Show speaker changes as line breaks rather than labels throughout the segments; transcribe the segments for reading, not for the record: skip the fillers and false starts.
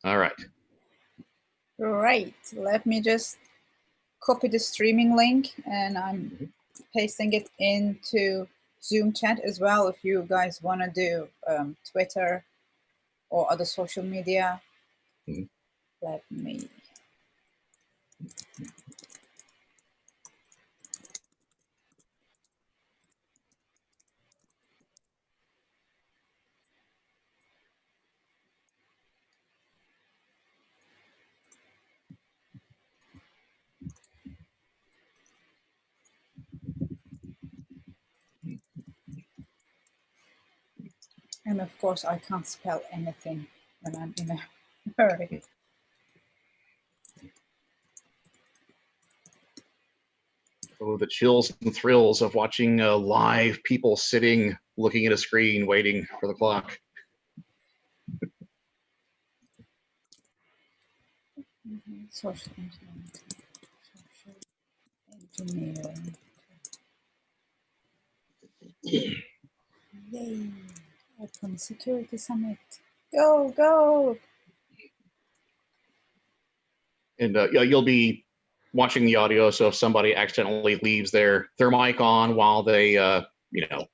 All right.
Right. Let me just copy the streaming link, and I'm pasting it into Zoom chat as well. If you guys want to do Twitter or other social media, let me. And of course, I can't spell anything when I'm in a hurry.
Oh, the chills and thrills of watching live people sitting, looking at a screen, waiting for the clock.
Social engineering. Yay! Open Security Summit. Go, go!
And yeah, you'll be watching the audio, so if somebody accidentally leaves their mic on while they, you know,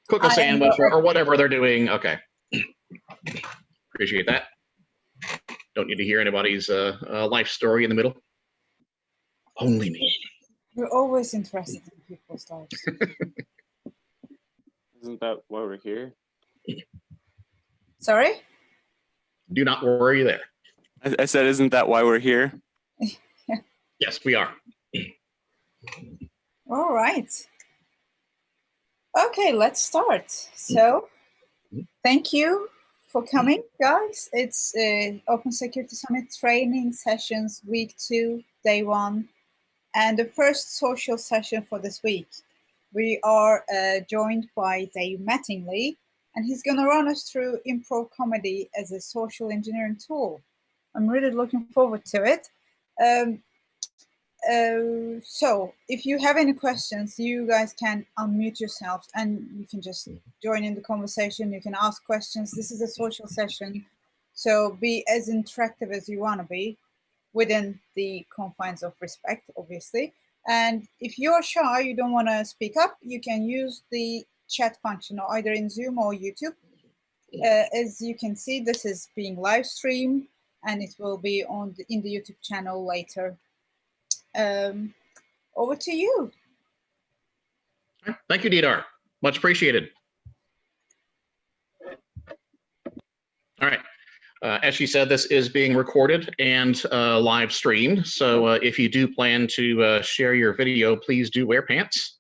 cook a sandwich or whatever they're doing, okay. Appreciate that. Don't need to hear anybody's life story in the middle. Only me.
We're always interested in people's lives.
Isn't that why we're here?
Sorry?
Do not worry there.
I said, isn't that why we're here?
Yes, we are.
All right. Okay, let's start. So, thank you for coming, guys. It's Open Security Summit training sessions, week 2, day 1, and the first social session for this week. We are joined by Dave Mattingly, and he's going to run us through improv comedy as a social engineering tool. I'm really looking forward to it. So if you have any questions, you guys can unmute yourselves and you can just join in the conversation. You can ask questions. This is a social session, so be as interactive as you want to be within the confines of respect, obviously. And if you're shy, you don't want to speak up, you can use the chat function either in Zoom or YouTube. As you can see, this is being live streamed and it will be on in the YouTube channel later. Over to you.
Thank you, Didar. Much appreciated. All right. As she said, this is being recorded and live streamed. So if you do plan to share your video, please do wear pants.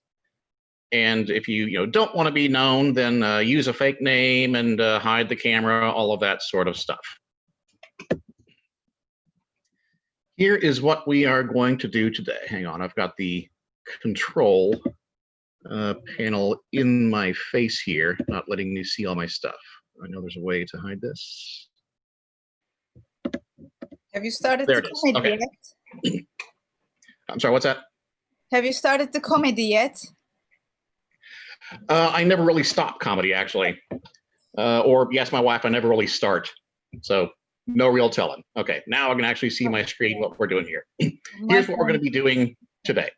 And if you don't want to be known, then use a fake name and hide the camera, all of that sort of stuff. Here is what we are going to do today. Hang on, I've got the control panel in my face here, not letting me see all my stuff. I know there's a way to hide this.
Have you started the comedy yet?
I'm sorry, what's that?
Have you started the comedy yet?
I never really stop comedy, actually. Or yes, my wife, I never really start. So no real telling. Okay, now I can actually see my screen, what we're doing here. Here's what we're going to be doing today.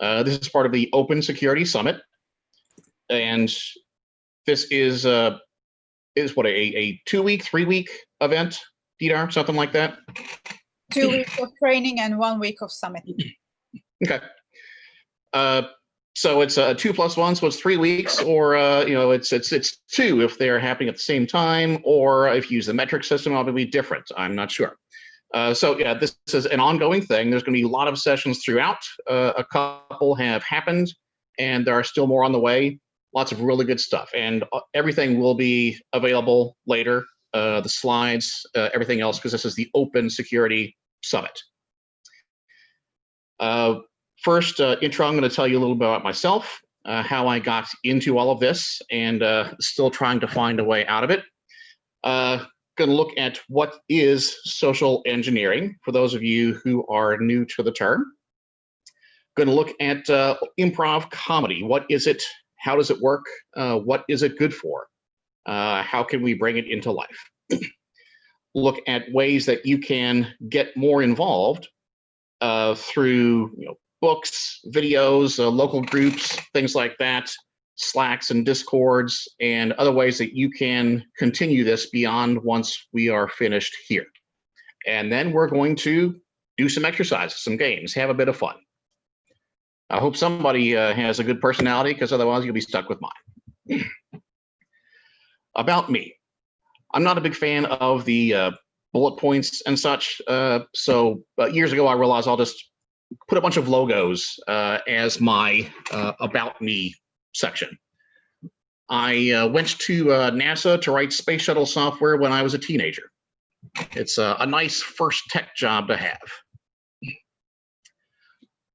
This is part of the Open Security Summit. And this is what, a 2-week, 3-week event, Didar, something like that?
2 weeks of training and 1 week of summit.
Okay. So it's 2 plus 1, so it's 3 weeks, or it's 2 if they're happening at the same time, or if you use the metric system, it'll be different. I'm not sure. So yeah, this is an ongoing thing. There's going to be a lot of sessions throughout. A couple have happened, and there are still more on the way. Lots of really good stuff, and everything will be available later. The slides, everything else, because this is the Open Security Summit. First intro, I'm going to tell you a little bit about myself, how I got into all of this, and still trying to find a way out of it. Going to look at what is social engineering, for those of you who are new to the term. Going to look at improv comedy. What is it? How does it work? What is it good for? How can we bring it into life? look at ways that you can get more involved through books, videos, local groups, things like that, Slacks and Discords, and other ways that you can continue this beyond once we are finished here. And then we're going to do some exercises, some games, have a bit of fun. I hope somebody has a good personality, because otherwise you'll be stuck with mine. About me. I'm not a big fan of the bullet points and such. So years ago, I realized I'll just put a bunch of logos as my About Me section. I went to NASA to write space shuttle software when I was a teenager. It's a nice first tech job to have.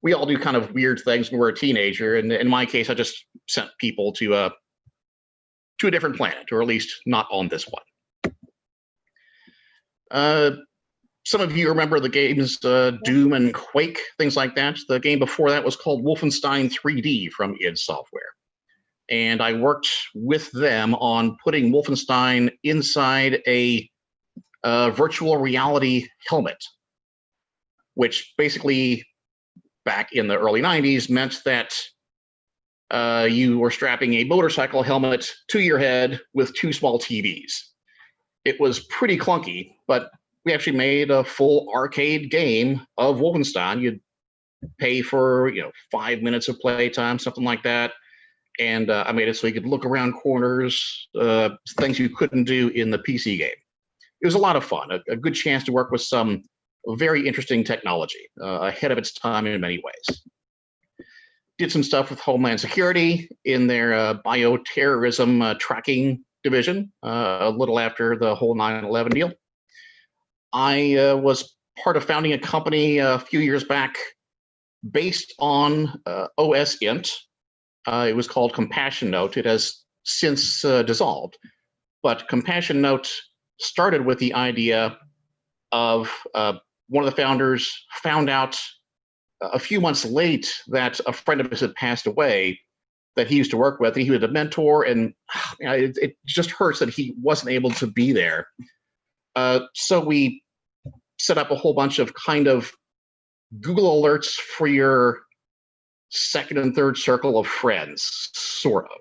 We all do kind of weird things when we're a teenager, and in my case, I just sent people to a different planet, or at least not on this one. Some of you remember the games Doom and Quake, things like that. The game before that was called Wolfenstein 3D from id Software. And I worked with them on putting Wolfenstein inside a virtual reality helmet, which basically, back in the early 90s, meant that you were strapping a motorcycle helmet to your head with two small TVs. It was pretty clunky, but we actually made a full arcade game of Wolfenstein. You'd pay for 5 minutes of playtime, something like that. And I made it so you could look around corners, things you couldn't do in the PC game. It was a lot of fun, a good chance to work with some very interesting technology, ahead of its time in many ways. Did some stuff with Homeland Security in their bioterrorism tracking division, a little after the whole 9/11 deal. I was part of founding a company a few years back based on OSINT. It was called Compassion Note. It has since dissolved. But Compassion Note started with the idea of one of the founders found out a few months late that a friend of his had passed away that he used to work with, and he was a mentor, and it just hurts that he wasn't able to be there. So we set up a whole bunch of kind of Google alerts for your second and third circle of friends, sort of.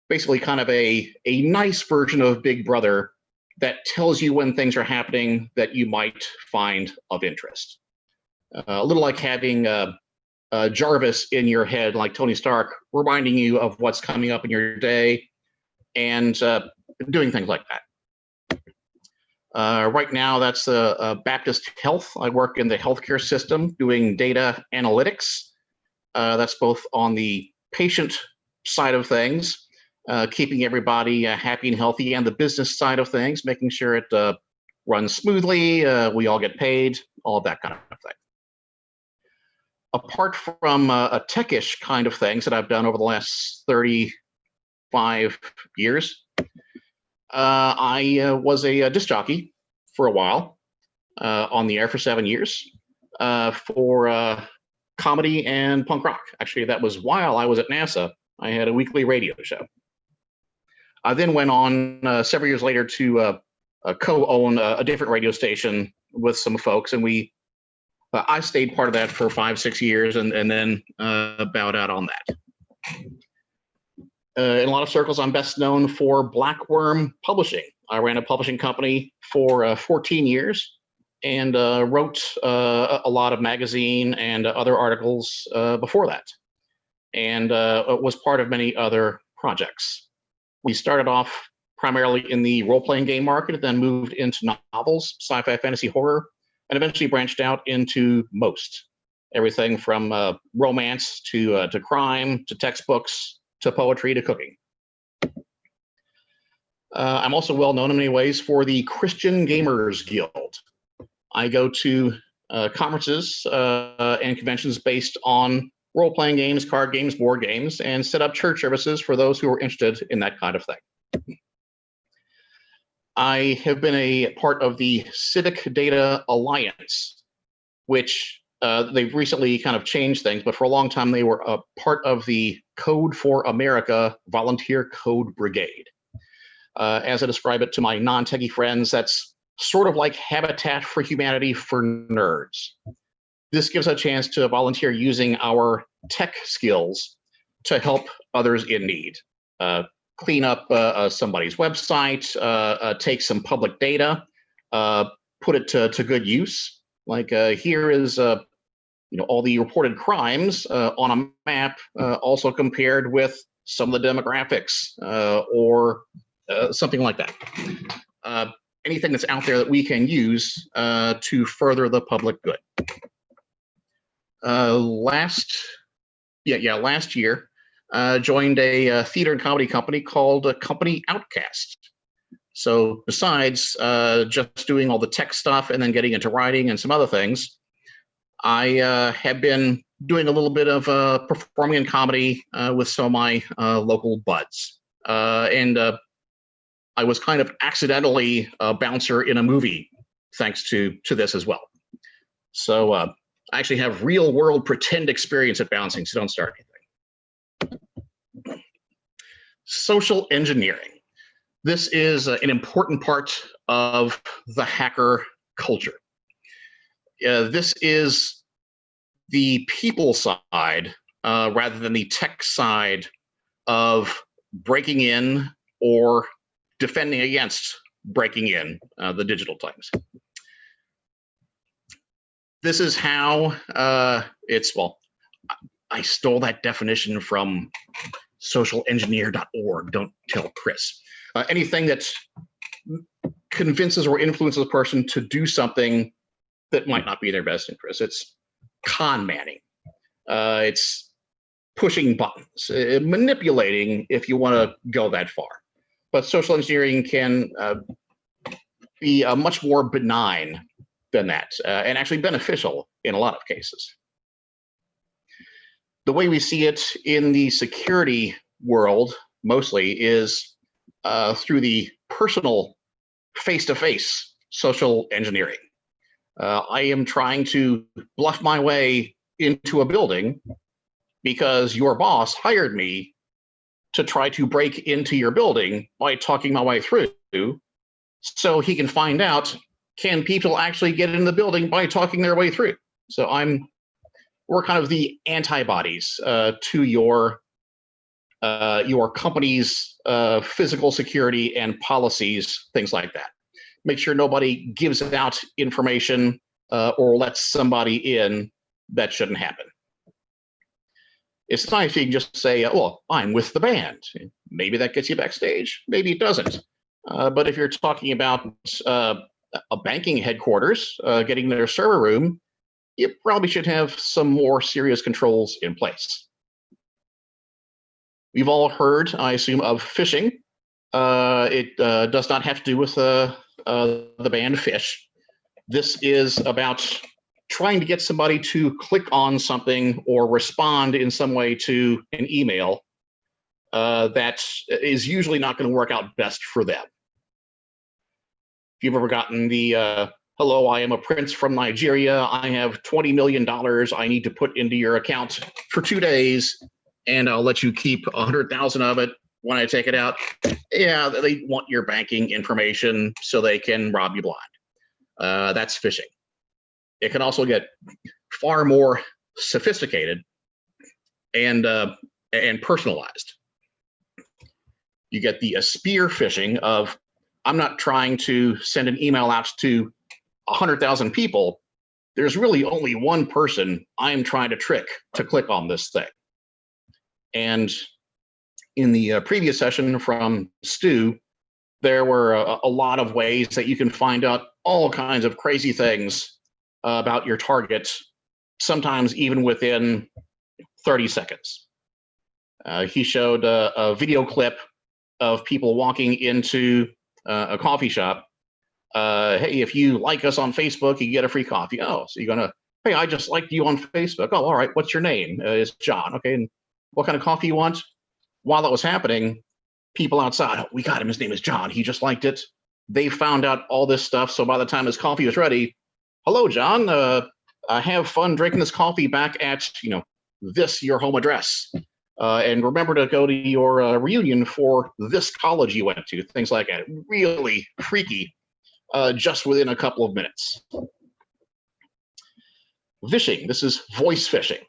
Basically kind of a nice version of Big Brother that tells you when things are happening that you might find of interest. A little like having Jarvis in your head, like Tony Stark, reminding you of what's coming up in your day, and doing things like that. Right now, that's Baptist Health. I work in the healthcare system doing data analytics. That's both on the patient side of things, keeping everybody happy and healthy, and the business side of things, making sure it runs smoothly, we all get paid, all of that kind of thing. Apart from a techish kind of things that I've done over the last 35 years, I was a disc jockey for a while, on the air for 7 years, for comedy and punk rock. Actually, that was while I was at NASA. I had a weekly radio show. I then went on several years later to co-own a different radio station with some folks, and I stayed part of that for 5-6 years, and then bowed out on that. In a lot of circles, I'm best known for Blackworm Publishing. I ran a publishing company for 14 years and wrote a lot of magazine and other articles before that, and was part of many other projects. We started off primarily in the role-playing game market, then moved into novels, sci-fi, fantasy, horror, and eventually branched out into most. Everything from romance to crime, to textbooks, to poetry, to cooking. I'm also well known in many ways for the Christian Gamers Guild. I go to conferences and conventions based on role-playing games, card games, board games, and set up church services for those who are interested in that kind of thing. I have been a part of the Civic Data Alliance, which they've recently kind of changed things, but for a long time they were a part of the Code for America Volunteer Code Brigade. As I describe it to my non-techie friends, that's sort of like Habitat for Humanity for nerds. This gives a chance to volunteer using our tech skills to help others in need. Clean up somebody's website, take some public data, put it to good use. Like here is all the reported crimes on a map, also compared with some of the demographics or something like that. Anything that's out there that we can use to further the public good. Last year, joined a theater and comedy company called Company Outcast. So besides just doing all the tech stuff and then getting into writing and some other things, I have been doing a little bit of performing in comedy with some of my local buds. And I was kind of accidentally a bouncer in a movie thanks to this as well. So I actually have real world pretend experience at bouncing, so don't start anything. Social engineering. This is an important part of the hacker culture. This is the people side rather than the tech side of breaking in or defending against breaking in the digital times. This is how I stole that definition from socialengineer.org. Don't tell Chris. Anything that convinces or influences a person to do something that might not be in their best interest. It's con manning. It's pushing buttons, manipulating if you want to go that far. But social engineering can be much more benign than that, and actually beneficial in a lot of cases. The way we see it in the security world mostly is through the personal face-to-face social engineering. I am trying to bluff my way into a building because your boss hired me to try to break into your building by talking my way through, so he can find out, can people actually get in the building by talking their way through? So we're kind of the antibodies to your company's physical security and policies, things like that. Make sure nobody gives out information or lets somebody in that shouldn't happen. It's nice if you can just say, well, I'm with the band. Maybe that gets you backstage. Maybe it doesn't. But if you're talking about a banking headquarters, getting their server room, you probably should have some more serious controls in place. We've all heard, I assume, of phishing. It does not have to do with the band Fish. This is about trying to get somebody to click on something or respond in some way to an email that is usually not going to work out best for them. If you've ever gotten the, hello, I am a prince from Nigeria. I have $20 million I need to put into your account for 2 days, and I'll let you keep 100,000 of it when I take it out. Yeah, they want your banking information so they can rob you blind. That's phishing. It can also get far more sophisticated and personalized. You get the spear phishing of, I'm not trying to send an email out to 100,000 people. There's really only one person I'm trying to trick to click on this thing. And in the previous session from Stu, there were a lot of ways that you can find out all kinds of crazy things about your target, sometimes even within 30 seconds. He showed a video clip of people walking into a coffee shop. Hey, if you like us on Facebook, you get a free coffee. Oh, so you're gonna, hey, I just liked you on Facebook. Oh, all right, what's your name? It's John. Okay, and what kind of coffee you want? While that was happening, people outside, oh, we got him, his name is John, he just liked it. They found out all this stuff, so by the time his coffee was ready, hello, John, have fun drinking this coffee back at, this, your home address. And remember to go to your reunion for this college you went to, things like that. Really freaky just within a couple of minutes. Phishing, this is voice phishing.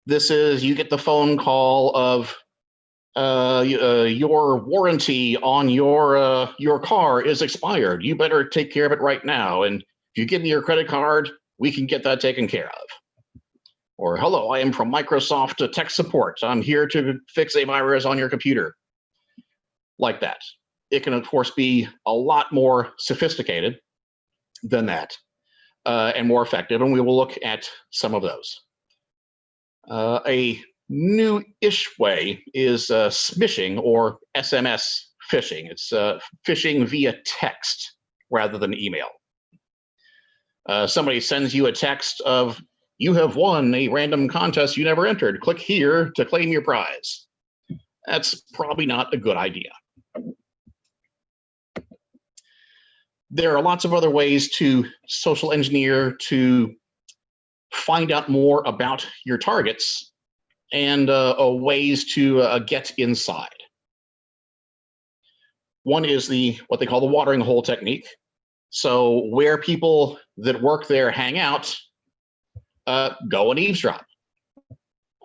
This is you get the phone call of your warranty on your car is expired. You better take care of it right now. And if you give me your credit card, we can get that taken care of. Or, hello, I am from Microsoft Tech Support. I'm here to fix a virus on your computer. Like that. It can, of course, be a lot more sophisticated than that and more effective, and we will look at some of those. A new-ish way is smishing or SMS phishing. It's phishing via text rather than email. Somebody sends you a text of, you have won a random contest you never entered. Click here to claim your prize. That's probably not a good idea. There are lots of other ways to social engineer to find out more about your targets and ways to get inside. One is what they call the watering hole technique. So where people that work there hang out, go and eavesdrop.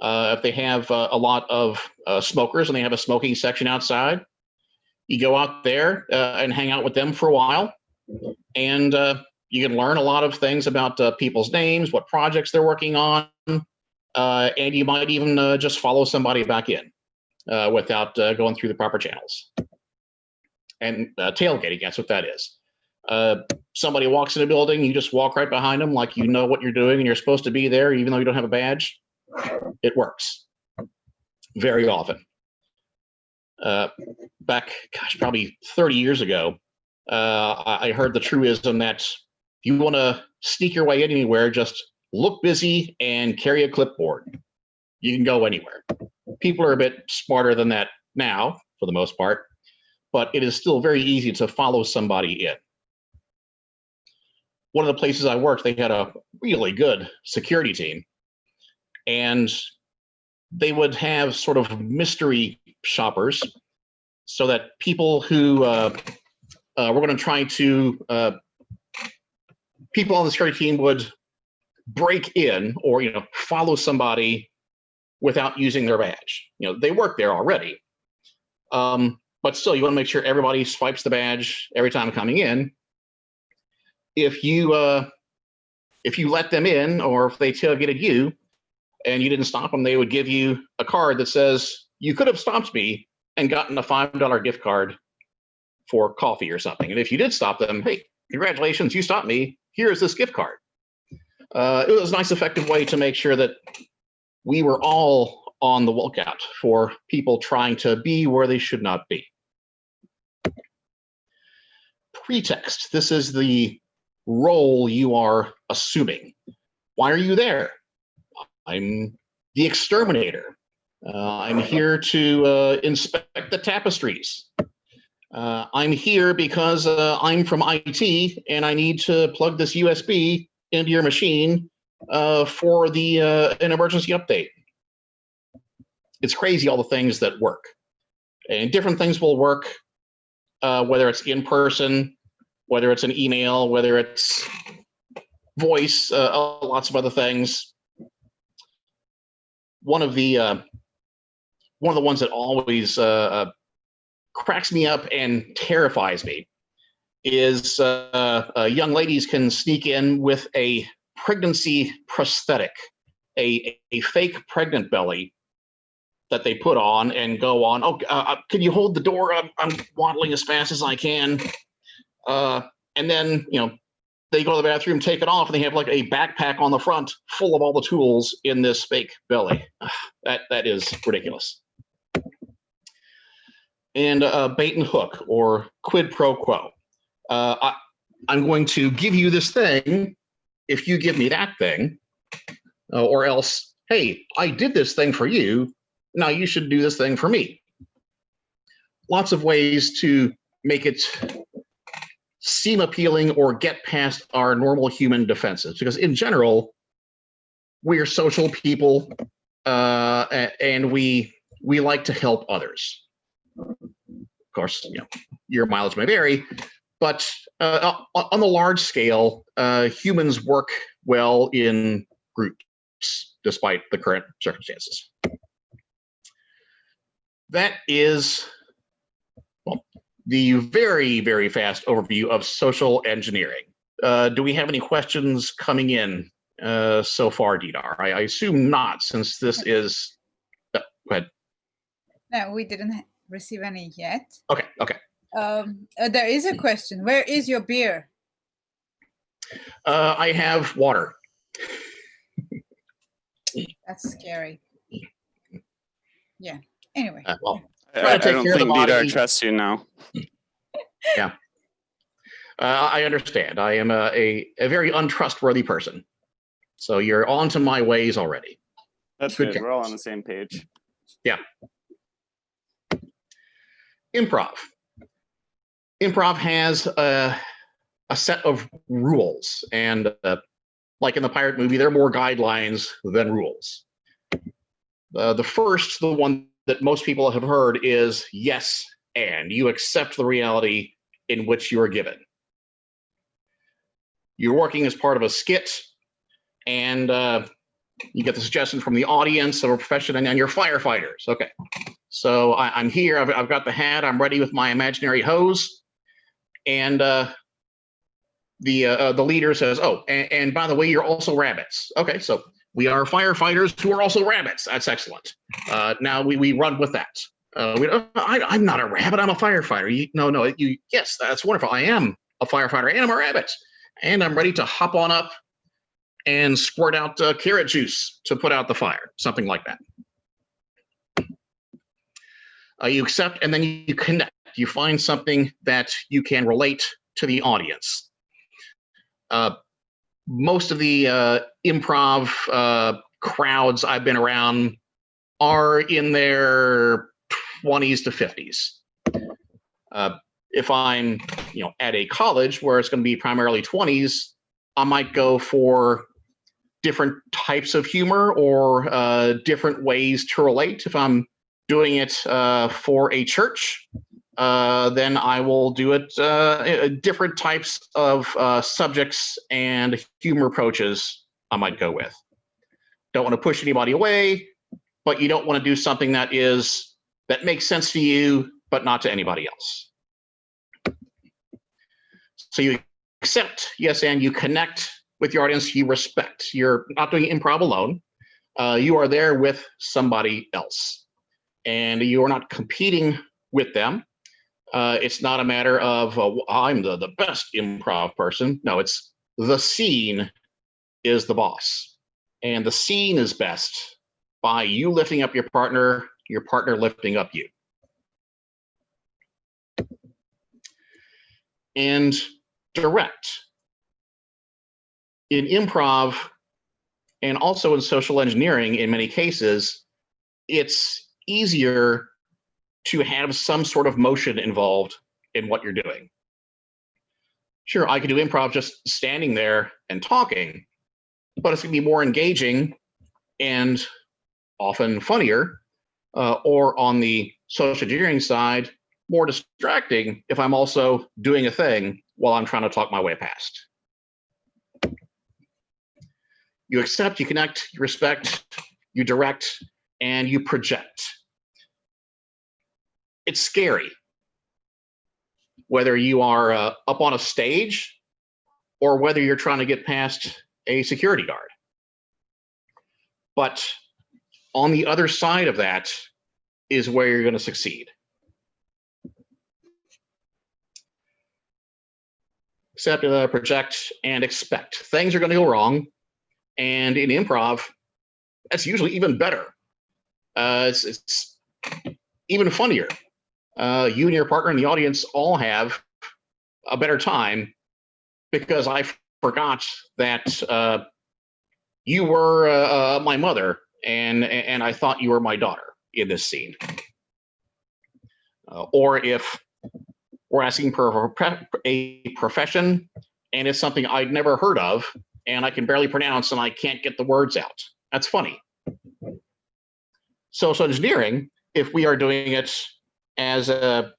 If they have a lot of smokers and they have a smoking section outside, you go out there and hang out with them for a while, and you can learn a lot of things about people's names, what projects they're working on, and you might even just follow somebody back in without going through the proper channels. And tailgating, that's what that is. Somebody walks in a building, you just walk right behind them like you know what you're doing and you're supposed to be there even though you don't have a badge. It works very often. Back, probably 30 years ago, I heard the truism that if you want to sneak your way anywhere, just look busy and carry a clipboard. You can go anywhere. People are a bit smarter than that now, for the most part, but it is still very easy to follow somebody in. One of the places I worked, they had a really good security team, and they would have sort of mystery shoppers so that people who were going to try to, people on the security team would break in or, follow somebody without using their badge. They work there already. But still, you want to make sure everybody swipes the badge every time coming in. If you let them in, or if they tailgated you and you didn't stop them, they would give you a card that says, you could have stopped me and gotten a $5 gift card for coffee or something. And if you did stop them, hey, congratulations, you stopped me. Here's this gift card. It was a nice, effective way to make sure that we were all on the lookout for people trying to be where they should not be. Pretext. This is the role you are assuming. Why are you there? I'm the exterminator. I'm here to inspect the tapestries. I'm here because I'm from IT and I need to plug this USB into your machine for an emergency update. It's crazy all the things that work. And different things will work, whether it's in person, whether it's an email, whether it's voice, lots of other things. One of the ones that always cracks me up and terrifies me is young ladies can sneak in with a pregnancy prosthetic, a fake pregnant belly that they put on and go on. Can you hold the door? I'm waddling as fast as I can. And then, they go to the bathroom, take it off, and they have like a backpack on the front full of all the tools in this fake belly. That is ridiculous. And bait and hook, or quid pro quo. I'm going to give you this thing if you give me that thing, or else, hey, I did this thing for you, now you should do this thing for me. Lots of ways to make it seem appealing or get past our normal human defenses, because in general, we are social people, and we like to help others. Of course, your mileage may vary, But on the large scale, humans work well in groups, despite the current circumstances. That is, well, the very, very fast overview of social engineering. Do we have any questions coming in so far, Dinar? I assume not, since this is. Go ahead.
No, we didn't receive any yet.
Okay.
There is a question. Where is your beer?
I have water.
That's scary. Yeah. Anyway.
Well,
I
take
don't
care of the
think Didar
body.
trusts you now.
Yeah. I understand. I am a very untrustworthy person. So you're on to my ways already.
That's
Good
good. We're all on the same page.
Yeah. Improv. Improv has a set of rules, and like in the pirate movie, there are more guidelines than rules. The one that most people have heard is yes, and you accept the reality in which you are given. You're working as part of a skit, and you get the suggestion from the audience of a profession, and you're firefighters. Okay, so I'm here. I've got the hat. I'm ready with my imaginary hose, and the leader says, "Oh, and by the way, you're also rabbits." Okay, so we are firefighters who are also rabbits. That's excellent. Now we run with that. I'm not a rabbit. I'm a firefighter. Yes, that's wonderful. I am a firefighter, and I'm a rabbit, and I'm ready to hop on up and squirt out carrot juice to put out the fire, something like that. You accept, and then you connect. You find something that you can relate to the audience. Most of the improv crowds I've been around are in their 20s to 50s. If I'm, at a college where it's going to be primarily 20s, I might go for different types of humor or different ways to relate. If I'm doing it for a church, then I will do it different types of subjects and humor approaches I might go with. Don't want to push anybody away, but you don't want to do something that makes sense to you, but not to anybody else. So you accept, yes, and you connect with your audience, you respect. You're not doing improv alone. You are there with somebody else, and you are not competing with them. It's not a matter of I'm the best improv person. No, it's the scene is the boss, and the scene is best by you lifting up your partner lifting up you. And direct. In improv and also in social engineering, in many cases, it's easier to have some sort of motion involved in what you're doing. Sure, I could do improv just standing there and talking, but it's going to be more engaging and often funnier, or on the social engineering side, more distracting if I'm also doing a thing while I'm trying to talk my way past. You accept, you connect, you respect, you direct, and you project. It's scary, whether you are up on a stage or whether you're trying to get past a security guard. But on the other side of that is where you're going to succeed. Accept, project, and expect. Things are going to go wrong. And in improv, that's usually even better. It's even funnier. You and your partner and the audience all have a better time because I forgot that you were my mother and I thought you were my daughter in this scene. Or if we're asking for a profession and it's something I'd never heard of and I can barely pronounce and I can't get the words out. That's funny. Social engineering, if we are doing it as a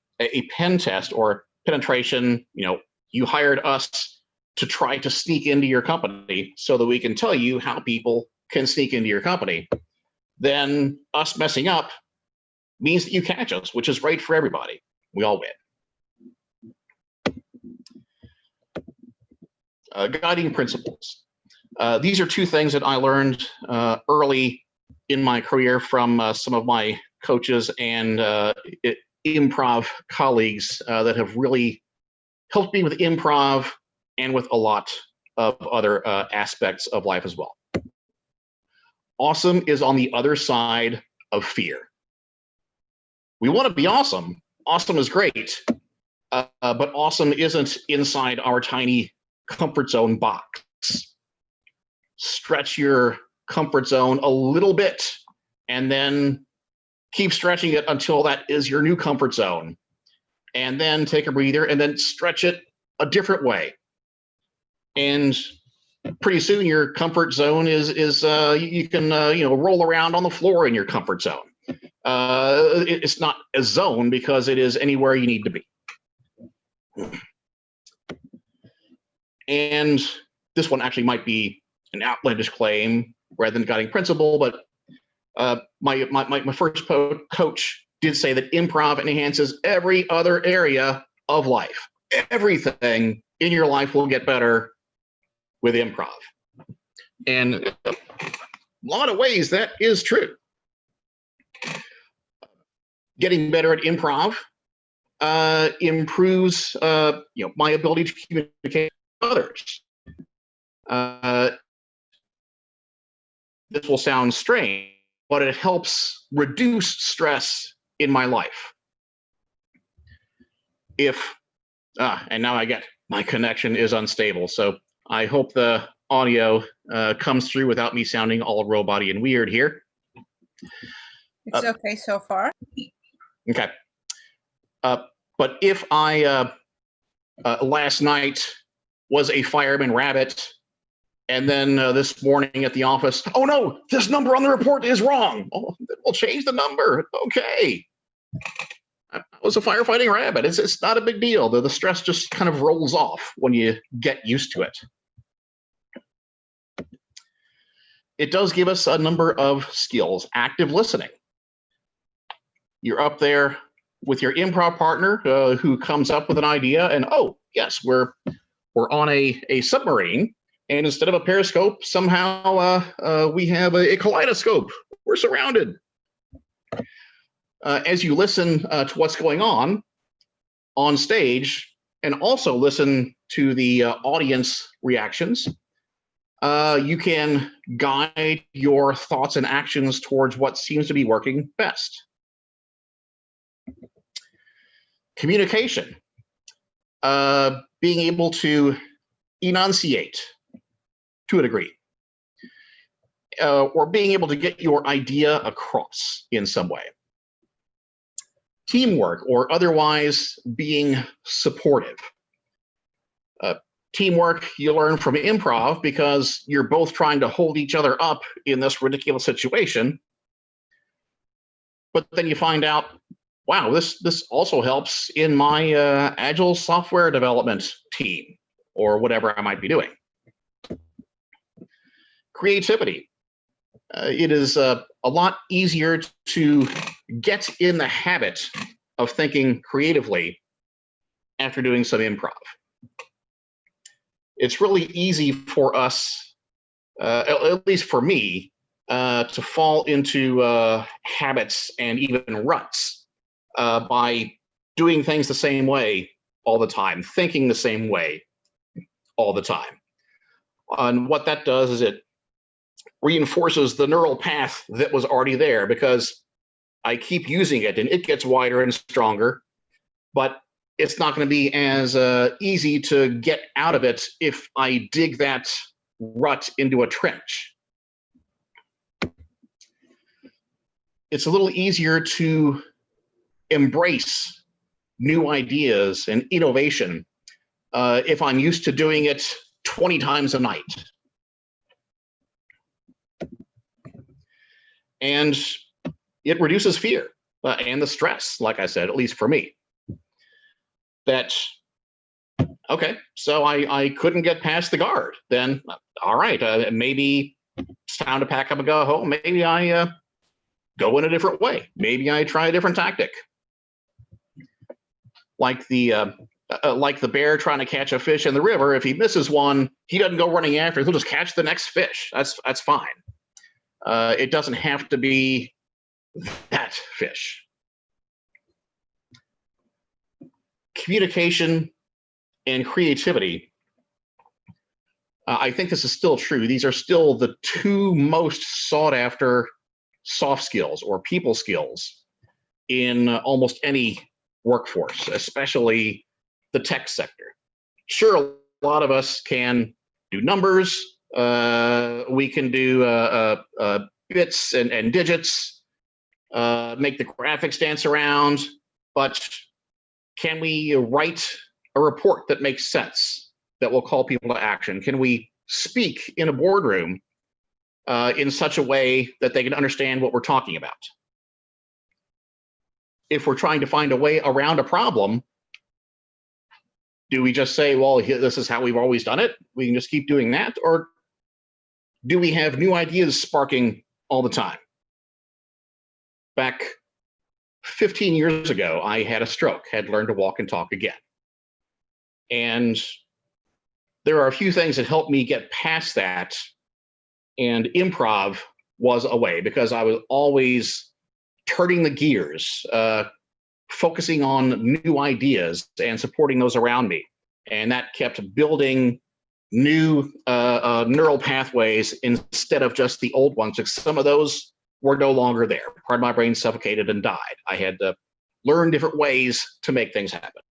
pen test or penetration, you hired us to try to sneak into your company so that we can tell you how people can sneak into your company, then us messing up means that you catch us, which is great for everybody. We all win. Guiding principles. These are two things that I learned early in my career from some of my coaches and improv colleagues that have really helped me with improv and with a lot of other aspects of life as well. Awesome is on the other side of fear. We want to be awesome. Awesome is great, but awesome isn't inside our tiny comfort zone box. Stretch your comfort zone a little bit and then keep stretching it until that is your new comfort zone. And then take a breather and then stretch it a different way. And pretty soon your comfort zone is you can roll around on the floor in your comfort zone. It's not a zone because it is anywhere you need to be. And this one actually might be an outlandish claim rather than guiding principle, but my first coach did say that improv enhances every other area of life. Everything in your life will get better with improv. And in a lot of ways, that is true. Getting better at improv improves my ability to communicate with others. This will sound strange, but it helps reduce stress in my life. And now I get my connection is unstable, so I hope the audio comes through without me sounding all robot-y and weird here.
It's okay so far.
Okay. But if I last night was a fireman rabbit, and then this morning at the office, oh no, this number on the report is wrong. Oh, we'll change the number. Okay. I was a firefighting rabbit. It's not a big deal. The stress just kind of rolls off when you get used to it. It does give us a number of skills. Active listening. You're up there with your improv partner who comes up with an idea, and oh yes, we're on a submarine, and instead of a periscope, somehow we have a kaleidoscope. We're surrounded. As you listen to what's going on stage, and also listen to the audience reactions, you can guide your thoughts and actions towards what seems to be working best. Communication. Being able to enunciate to a degree, or being able to get your idea across in some way. Teamwork, or otherwise being supportive. Teamwork you learn from improv because you're both trying to hold each other up in this ridiculous situation. But then you find out, wow, this also helps in my agile software development team, or whatever I might be doing. Creativity. It is a lot easier to get in the habit of thinking creatively after doing some improv. It's really easy for us, at least for me, to fall into habits and even ruts by doing things the same way all the time, thinking the same way all the time. And what that does is it reinforces the neural path that was already there, because I keep using it and it gets wider and stronger, but it's not going to be as easy to get out of it if I dig that rut into a trench. It's a little easier to embrace new ideas and innovation if I'm used to doing it 20 times a night. And it reduces fear and the stress, like I said, at least for me. That Okay, so I couldn't get past the guard. Then, all right, maybe it's time to pack up and go home. Maybe I go in a different way. Maybe I try a different tactic. Like the bear trying to catch a fish in the river. If he misses one, he doesn't go running after it. He'll just catch the next fish. That's fine. It doesn't have to be that fish. Communication and creativity. I think this is still true. These are still the two most sought after soft skills or people skills in almost any workforce, especially the tech sector. Sure, a lot of us can do numbers. We can do bits and digits, make the graphics dance around, but can we write a report that makes sense, that will call people to action? Can we speak in a boardroom in such a way that they can understand what we're talking about? If we're trying to find a way around a problem, do we just say, well, this is how we've always done it, we can just keep doing that? Or do we have new ideas sparking all the time? Back 15 years ago, I had a stroke, had learned to walk and talk again. And there are a few things that helped me get past that, and improv was a way, because I was always turning the gears, focusing on new ideas and supporting those around me. And that kept building new neural pathways instead of just the old ones, because some of those were no longer there. Part of my brain suffocated and died. I had to learn different ways to make things happen.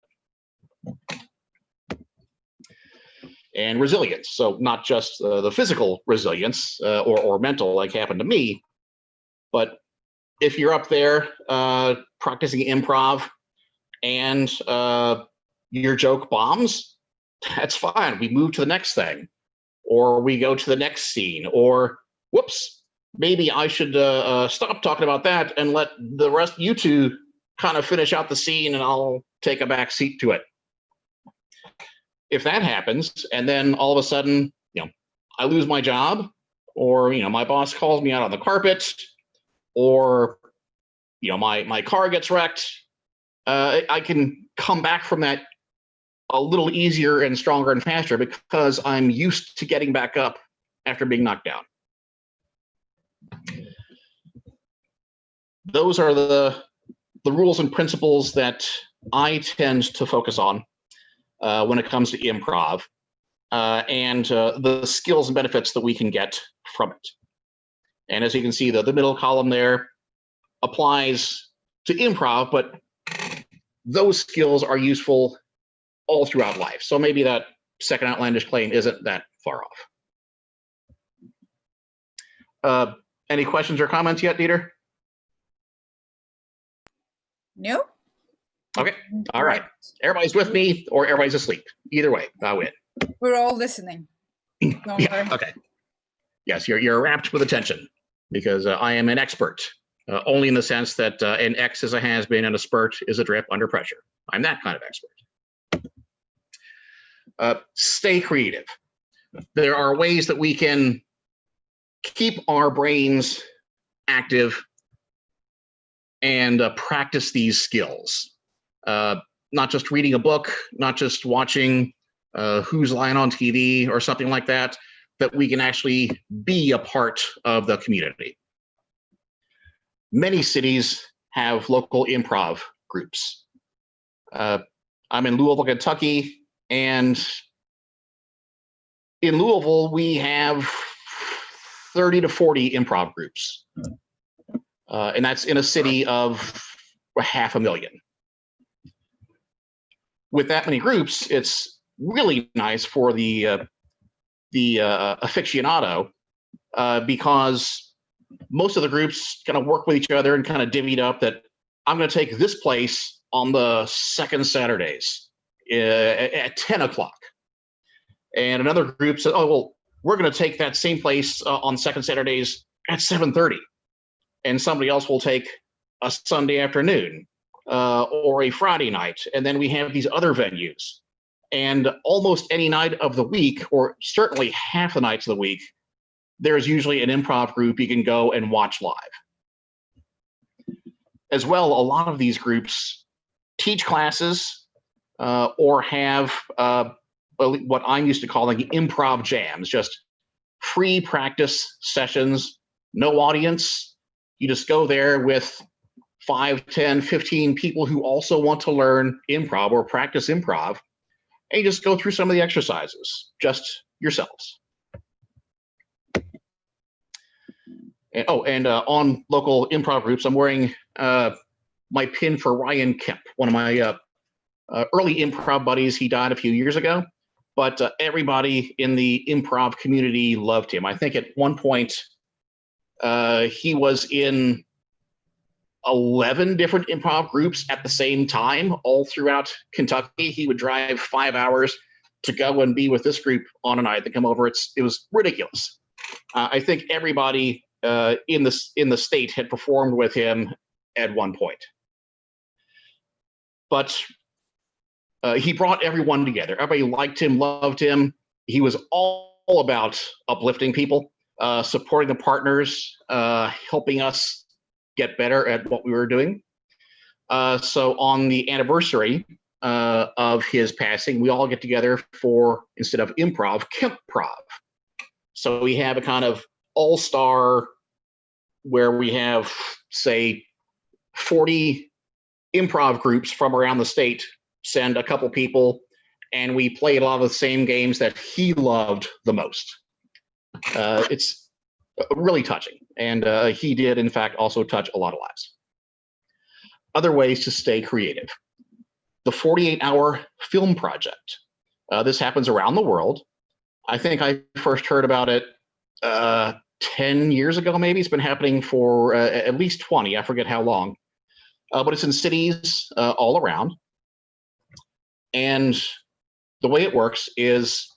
And resilience. So not just the physical resilience or mental, like happened to me, but if you're up there practicing improv and your joke bombs, that's fine. We move to the next thing, or we go to the next scene, or whoops, maybe I should stop talking about that and let the rest, you two, kind of finish out the scene, and I'll take a back seat to it. If that happens, and then all of a sudden, I lose my job, or my boss calls me out on the carpet, or my car gets wrecked, I can come back from that a little easier and stronger and faster, because I'm used to getting back up after being knocked down. Those are the rules and principles that I tend to focus on when it comes to improv, and the skills and benefits that we can get from it. And as you can see, the middle column there applies to improv, but those skills are useful all throughout life. So maybe that second outlandish claim isn't that far off. Any questions or comments yet, Dieter?
No.
Okay, all right. Everybody's with me, or everybody's asleep. Either way, I win.
We're all listening.
Yeah, okay. Yes, you're rapt with attention, because I am an expert, only in the sense that an X is a has-been and a spurt is a drip under pressure. I'm that kind of expert. Stay creative. There are ways that we can keep our brains active and practice these skills. Not just reading a book, not just watching Who's Line on TV or something like that, that we can actually be a part of the community. Many cities have local improv groups. I'm in Louisville, Kentucky, and in Louisville, we have 30 to 40 improv groups. And that's in a city of 500,000. With that many groups, it's really nice for the aficionado, because most of the groups kind of work with each other and kind of divvied up that I'm going to take this place on the second Saturdays at 10 o'clock. And another group said, oh, well, we're going to take that same place on second Saturdays at 7:30. And somebody else will take a Sunday afternoon or a Friday night. And then we have these other venues. And almost any night of the week, or certainly half the nights of the week, there's usually an improv group you can go and watch live. As well, a lot of these groups teach classes or have what I'm used to calling improv jams, just free practice sessions, no audience. You just go there with 5, 10, 15 people who also want to learn improv or practice improv, and you just go through some of the exercises, just yourselves. And, on local improv groups, I'm wearing my pin for Ryan Kemp, one of my early improv buddies. He died a few years ago, but everybody in the improv community loved him. I think at one point he was in 11 different improv groups at the same time, all throughout Kentucky. He would drive 5 hours to go and be with this group on a night. They come over. It was ridiculous. I think everybody in the state had performed with him at one point. But he brought everyone together. Everybody liked him, loved him. He was all about uplifting people, supporting the partners, helping us get better at what we were doing. So on the anniversary of his passing, we all get together for, instead of improv, Kemprov. So we have a kind of all-star where we have, say, 40 improv groups from around the state send a couple people, and we play a lot of the same games that he loved the most. It's really touching, and he did, in fact, also touch a lot of lives. Other ways to stay creative. The 48-hour film project. This happens around the world. I think I first heard about it 10 years ago, maybe. It's been happening for at least 20. I forget how long. But it's in cities all around. And the way it works is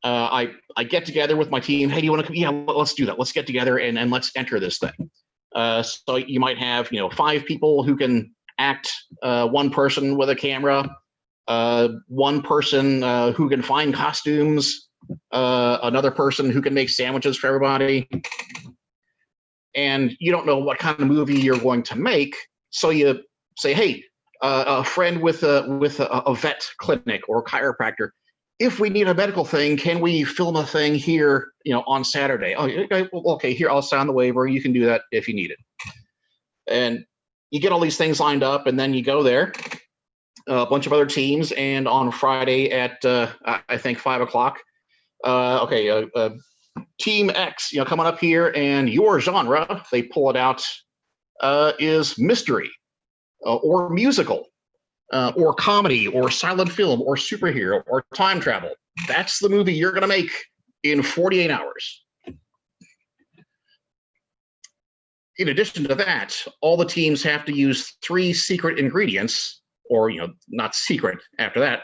I get together with my team. Hey, do you want to come? Yeah, let's do that. Let's get together and let's enter this thing. So you might have 5 people who can act, one person with a camera, one person who can find costumes, another person who can make sandwiches for everybody. And you don't know what kind of movie you're going to make, so you say, hey, a friend with a vet clinic or chiropractor, if we need a medical thing, can we film a thing here, on Saturday? Oh, okay, here, I'll sign the waiver. You can do that if you need it. And you get all these things lined up, and then you go there, a bunch of other teams, and on Friday at, I think, 5 o'clock, Team X, coming up here, and your genre, they pull it out, is mystery, or musical, or comedy, or silent film, or superhero, or time travel. That's the movie you're going to make in 48 hours. In addition to that, all the teams have to use 3 secret ingredients, or, not secret after that.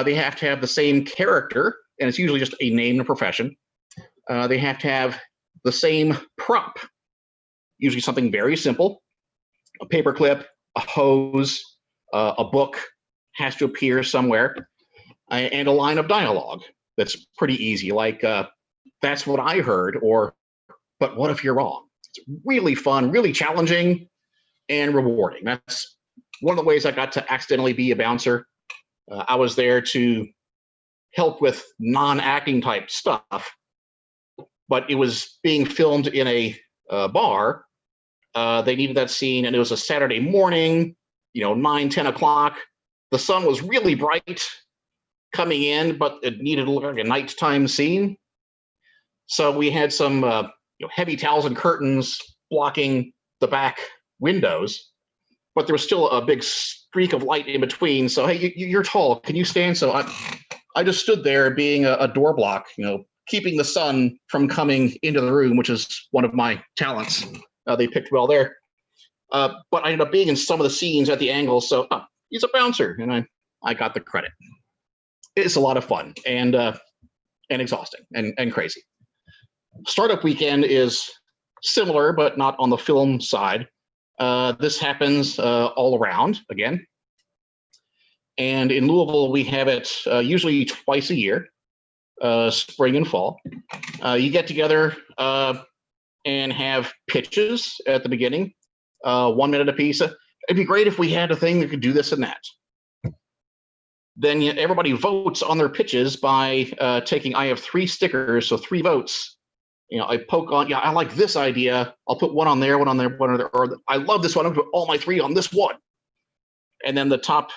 They have to have the same character, and it's usually just a name and profession. They have to have the same prop, usually something very simple. A paperclip, a hose, a book has to appear somewhere, and a line of dialogue that's pretty easy, like, that's what I heard, or, but what if you're wrong? It's really fun, really challenging, and rewarding. That's one of the ways I got to accidentally be a bouncer. I was there to help with non-acting type stuff, but it was being filmed in a bar. They needed that scene, and it was a Saturday morning, 9, 10 o'clock. The sun was really bright coming in, but it needed to look like a nighttime scene. So we had some heavy towels and curtains blocking the back windows, but there was still a big streak of light in between. So, hey, you're tall. Can you stand? So I just stood there being a door block, keeping the sun from coming into the room, which is one of my talents. They picked well there. But I ended up being in some of the scenes at the angle. So he's a bouncer, and I got the credit. It's a lot of fun and exhausting and crazy. Startup weekend is similar, but not on the film side. This happens all around again. And in Louisville, we have it usually twice a year, spring and fall. You get together and have pitches at the beginning, 1 minute apiece. It'd be great if we had a thing that could do this and that. Then everybody votes on their pitches by taking, I have 3 stickers, so 3 votes. I poke on, I like this idea. I'll put one on there, one on there, one on there, or I love this one. I'm going to put all my 3 on this one. And then the top,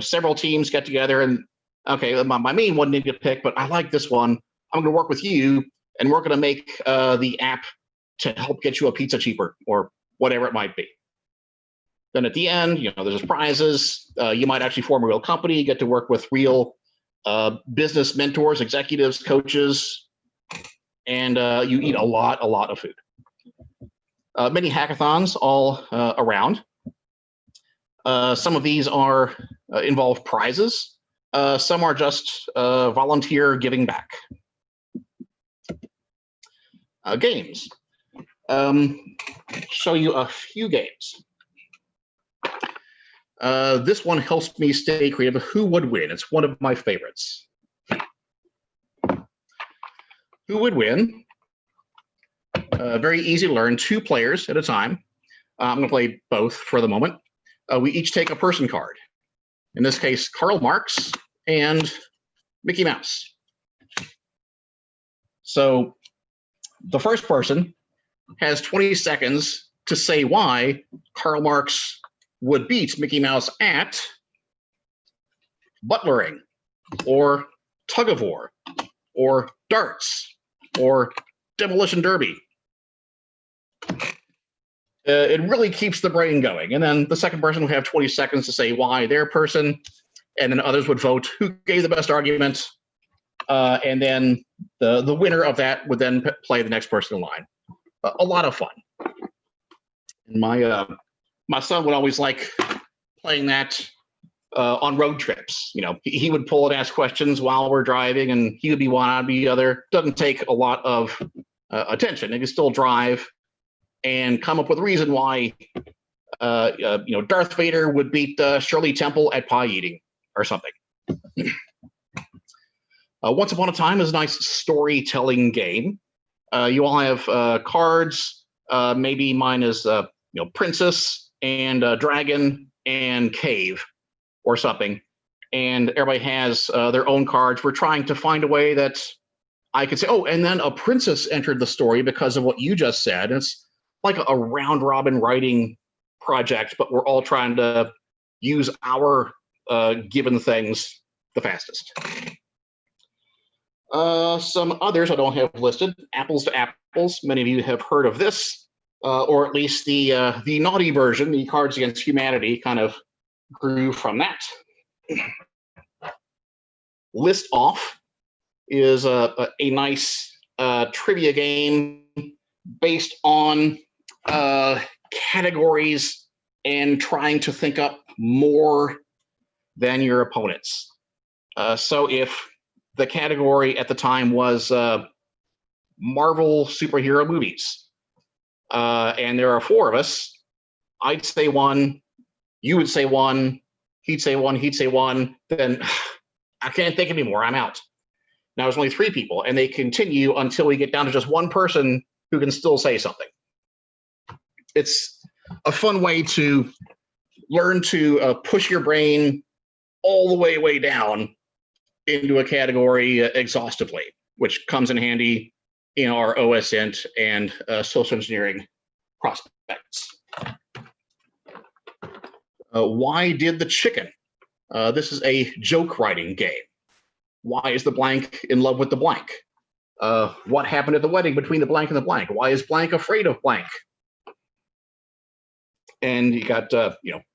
several teams get together and, okay, my main one didn't get picked, but I like this one. I'm going to work with you, and we're going to make the app to help get you a pizza cheaper or whatever it might be. Then at the end, there's prizes. You might actually form a real company, you get to work with real business mentors, executives, coaches, and you eat a lot of food. Many hackathons all around. Some of these are involve prizes. Some are just volunteer giving back. Games. Show you a few games. This one helps me stay creative. Who would win? It's one of my favorites. Who would win? Very easy to learn. 2 players at a time. I'm going to play both for the moment. We each take a person card. In this case, Karl Marx and Mickey Mouse. So the first person has 20 seconds to say why Karl Marx would beat Mickey Mouse at butlering, or tug of war, or darts, or demolition derby. It really keeps the brain going. And then the second person would have 20 seconds to say why their person, and then others would vote who gave the best argument, and then the winner of that would then play the next person in line. A lot of fun. And my son would always like playing that on road trips. He would pull and ask questions while we're driving, and he would be one, I'd be the other. Doesn't take a lot of attention. He can still drive and come up with a reason why Darth Vader would beat Shirley Temple at pie eating or something. Once Upon a Time is a nice storytelling game. You all have cards. Maybe mine is princess and dragon and cave or something, and everybody has their own cards. We're trying to find a way that I could say, oh, and then a princess entered the story because of what you just said. It's like a round robin writing project, but we're all trying to use our given things the fastest. Some others I don't have listed. Apples to Apples. Many of you have heard of this, or at least the naughty version, the Cards Against Humanity, kind of grew from that. List Off is a nice trivia game based on categories and trying to think up more than your opponents. So if the category at the time was Marvel superhero movies, and there are 4 of us, I'd say one, you would say one, he'd say one, he'd say one, then I can't think anymore, I'm out. Now there's only 3 people, and they continue until we get down to just one person who can still say something. It's a fun way to learn to push your brain all the way down into a category exhaustively, which comes in handy in our OSINT and social engineering prospects. Why did the chicken? This is a joke writing game. Why is the blank in love with the blank? What happened at the wedding between the blank and the blank? Why is blank afraid of blank? And you got,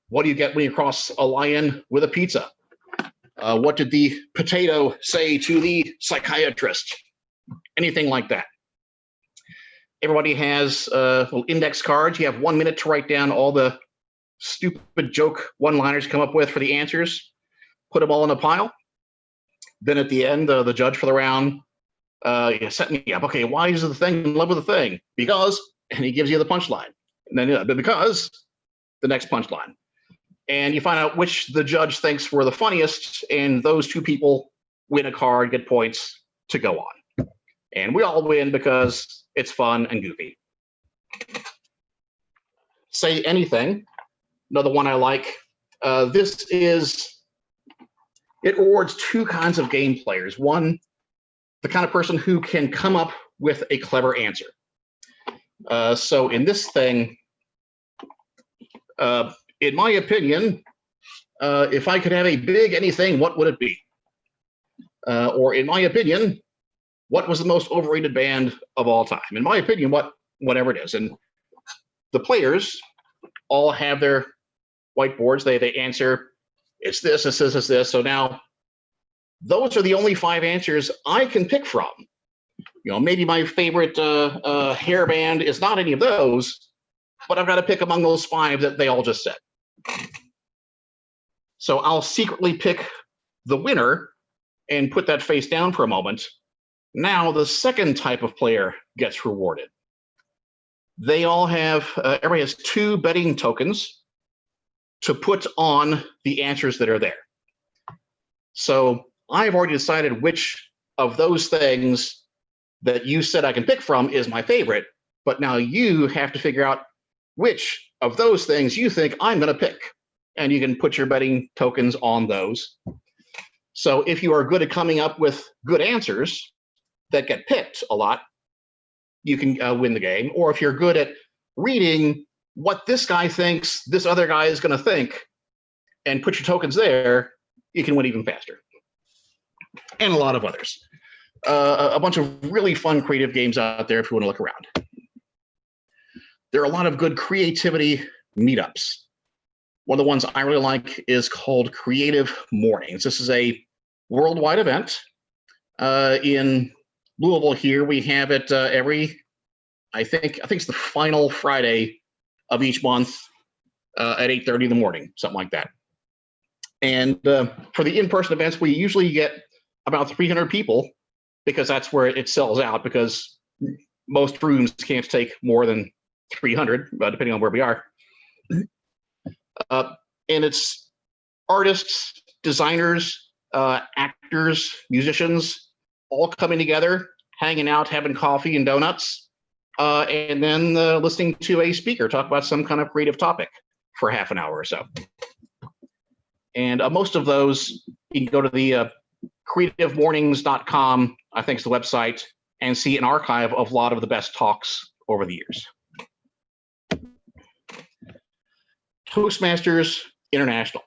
what do you get when you cross a lion with a pizza? What did the potato say to the psychiatrist? Anything like that. Everybody has little index cards. You have 1 minute to write down all the stupid joke one-liners you come up with for the answers. Put them all in a pile. Then at the end, the judge for the round set me up. Okay, why is the thing in love with the thing? Because, and he gives you the punchline. And then because, the next punchline. and you find out which the judge thinks were the funniest, and those two people win a card, get points to go on. And we all win because it's fun and goofy. Say Anything, another one I like. It rewards two kinds of game players. One, the kind of person who can come up with a clever answer. So in this thing, in my opinion, if I could have a big anything, what would it be? Or in my opinion, what was the most overrated band of all time? In my opinion, whatever it is. And the players all have their whiteboards. They answer, it's this, it's this, it's this. So now those are the only 5 answers I can pick from. Maybe my favorite hair band is not any of those, but I've got to pick among those 5 that they all just said. So I'll secretly pick the winner and put that face down for a moment. Now the second type of player gets rewarded. They all have, everybody has 2 betting tokens to put on the answers that are there. So I've already decided which of those things that you said I can pick from is my favorite, but now you have to figure out which of those things you think I'm going to pick. And you can put your betting tokens on those. So if you are good at coming up with good answers that get picked a lot, you can win the game. Or if you're good at reading what this guy thinks this other guy is going to think and put your tokens there, you can win even faster. And a lot of others. A bunch of really fun creative games out there if you want to look around. There are a lot of good creativity meetups. One of the ones I really like is called Creative Mornings. This is a worldwide event. In Louisville here, we have it I think it's the final Friday of each month at 8:30 in the morning, something like that. And for the in-person events, we usually get about 300 people because that's where it sells out, because most rooms can't take more than 300, depending on where we are. And it's artists, designers, actors, musicians, all coming together, hanging out, having coffee and donuts, and then listening to a speaker talk about some kind of creative topic for half an hour or so. And most of those, you can go to the creativemornings.com, I think is the website, and see an archive of a lot of the best talks over the years. Toastmasters International.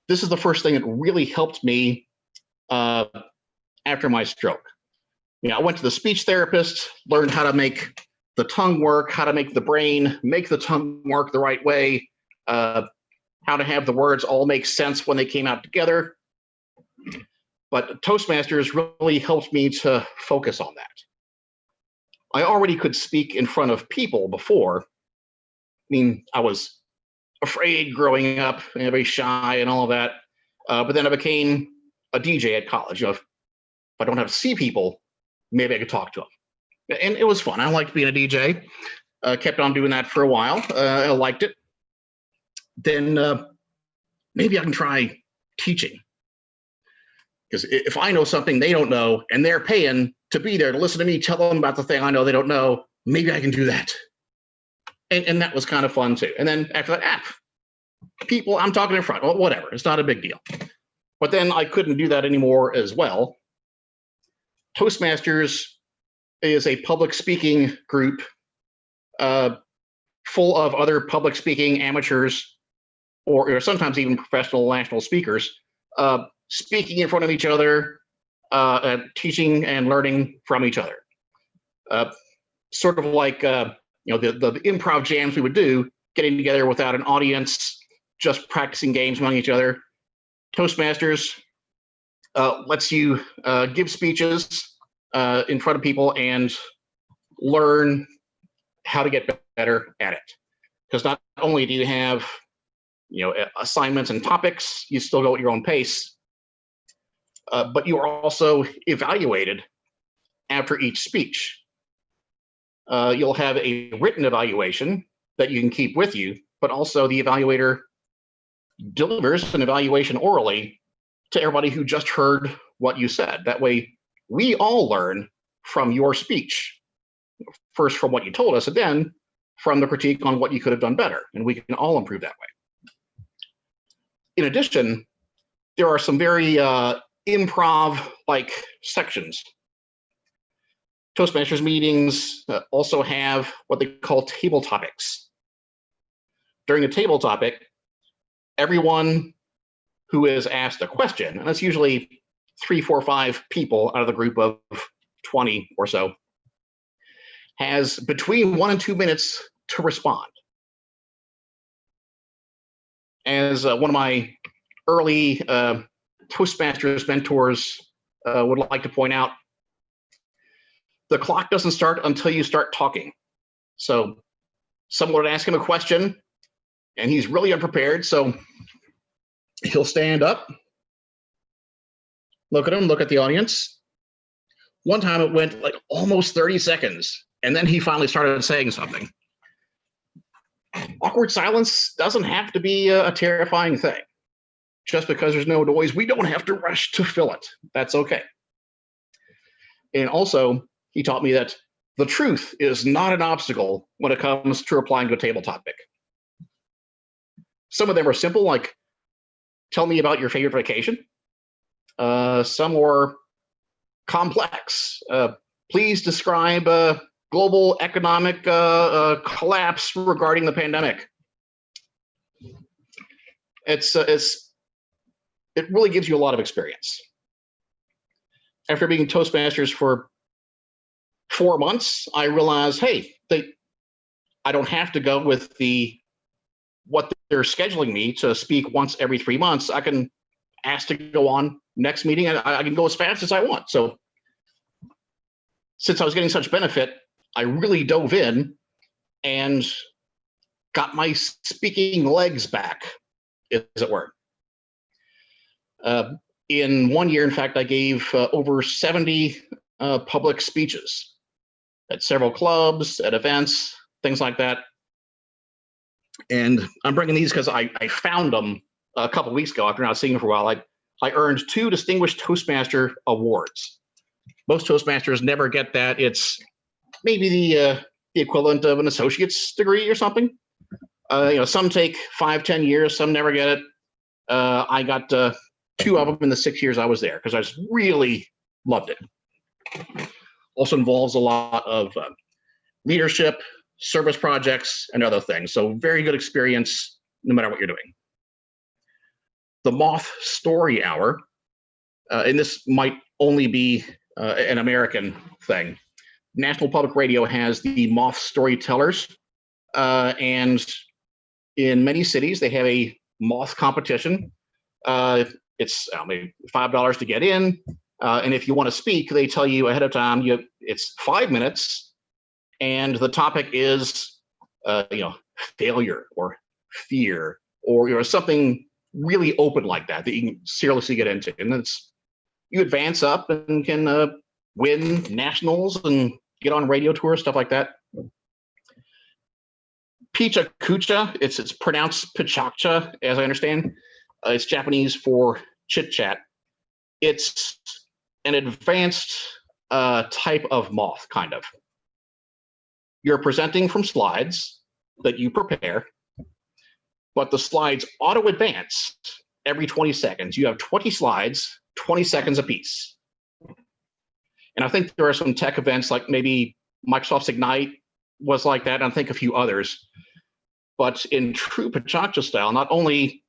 This is the first thing that really helped me after my stroke. I went to the speech therapist, learned how to make the tongue work, how to make the brain make the tongue work the right way, how to have the words all make sense when they came out together. But Toastmasters really helped me to focus on that. I already could speak in front of people before. I was afraid growing up and very shy and all of that. But then I became a DJ at college. If I don't have to see people, maybe I could talk to them. And it was fun. I liked being a DJ. Kept on doing that for a while. I liked it. Then maybe I can try teaching. Because if I know something they don't know and they're paying to be there to listen to me tell them about the thing I know they don't know, maybe I can do that. And that was kind of fun too. And then after that, people, I'm talking in front, well, whatever, it's not a big deal. But then I couldn't do that anymore as well. Toastmasters is a public speaking group full of other public speaking amateurs, or sometimes even professional national speakers, speaking in front of each other, teaching and learning from each other. Sort of like the improv jams we would do, getting together without an audience, just practicing games among each other. Toastmasters lets you give speeches in front of people and learn how to get better at it. Because not only do you have assignments and topics, you still go at your own pace, but you are also evaluated after each speech. You'll have a written evaluation that you can keep with you, but also the evaluator delivers an evaluation orally to everybody who just heard what you said. That way, we all learn from your speech. First from what you told us, and then from the critique on what you could have done better. And we can all improve that way. In addition, there are some very improv-like sections. Toastmasters meetings also have what they call table topics. During a table topic, everyone who is asked a question, and that's usually 3, 4, 5 people out of the group of 20 or so, has between 1 and 2 minutes to respond. As one of my early Toastmasters mentors would like to point out, the clock doesn't start until you start talking. So someone would ask him a question, and he's really unprepared, so he'll stand up, look at him, look at the audience. One time it went like almost 30 seconds, and then he finally started saying something. Awkward silence doesn't have to be a terrifying thing. Just because there's no noise, we don't have to rush to fill it. That's okay. And also, he taught me that the truth is not an obstacle when it comes to replying to a table topic. Some of them are simple, like, tell me about your favorite vacation. Some were complex. Please describe global economic collapse regarding the pandemic. It really gives you a lot of experience. After being Toastmasters for 4 months, I realized, hey, I don't have to go with what they're scheduling me to speak once every 3 months. I can ask to go on next meeting, and I can go as fast as I want. So since I was getting such benefit, I really dove in and got my speaking legs back, as it were. In 1 year, in fact, I gave over 70 public speeches at several clubs, at events, things like that. And I'm bringing these because I found them a couple weeks ago after not seeing them for a while. I earned 2 Distinguished Toastmaster awards. Most Toastmasters never get that. It's maybe the equivalent of an associate's degree or something. Some take 5, 10 years, some never get it. I got 2 of them in the 6 years I was there because I just really loved it. Also involves a lot of leadership, service projects, and other things. So very good experience no matter what you're doing. The Moth Story Hour, and this might only be an American thing. National Public Radio has the Moth Storytellers, and in many cities they have a moth competition. It's maybe $5 to get in, and if you want to speak, they tell you ahead of time. It's 5 minutes, and the topic is, failure or fear or something really open like that you can seriously get into, and you advance up and can win nationals and get on radio tours, stuff like that. Picha Kucha, it's pronounced Pichakcha, as I understand. It's Japanese for chit chat. It's an advanced type of moth, kind of. You're presenting from slides that you prepare, but the slides auto advance every 20 seconds. You have 20 slides, 20 seconds apiece. And I think there are some tech events like maybe Microsoft's Ignite was like that, and I think a few others. But in true Pachacha style, not only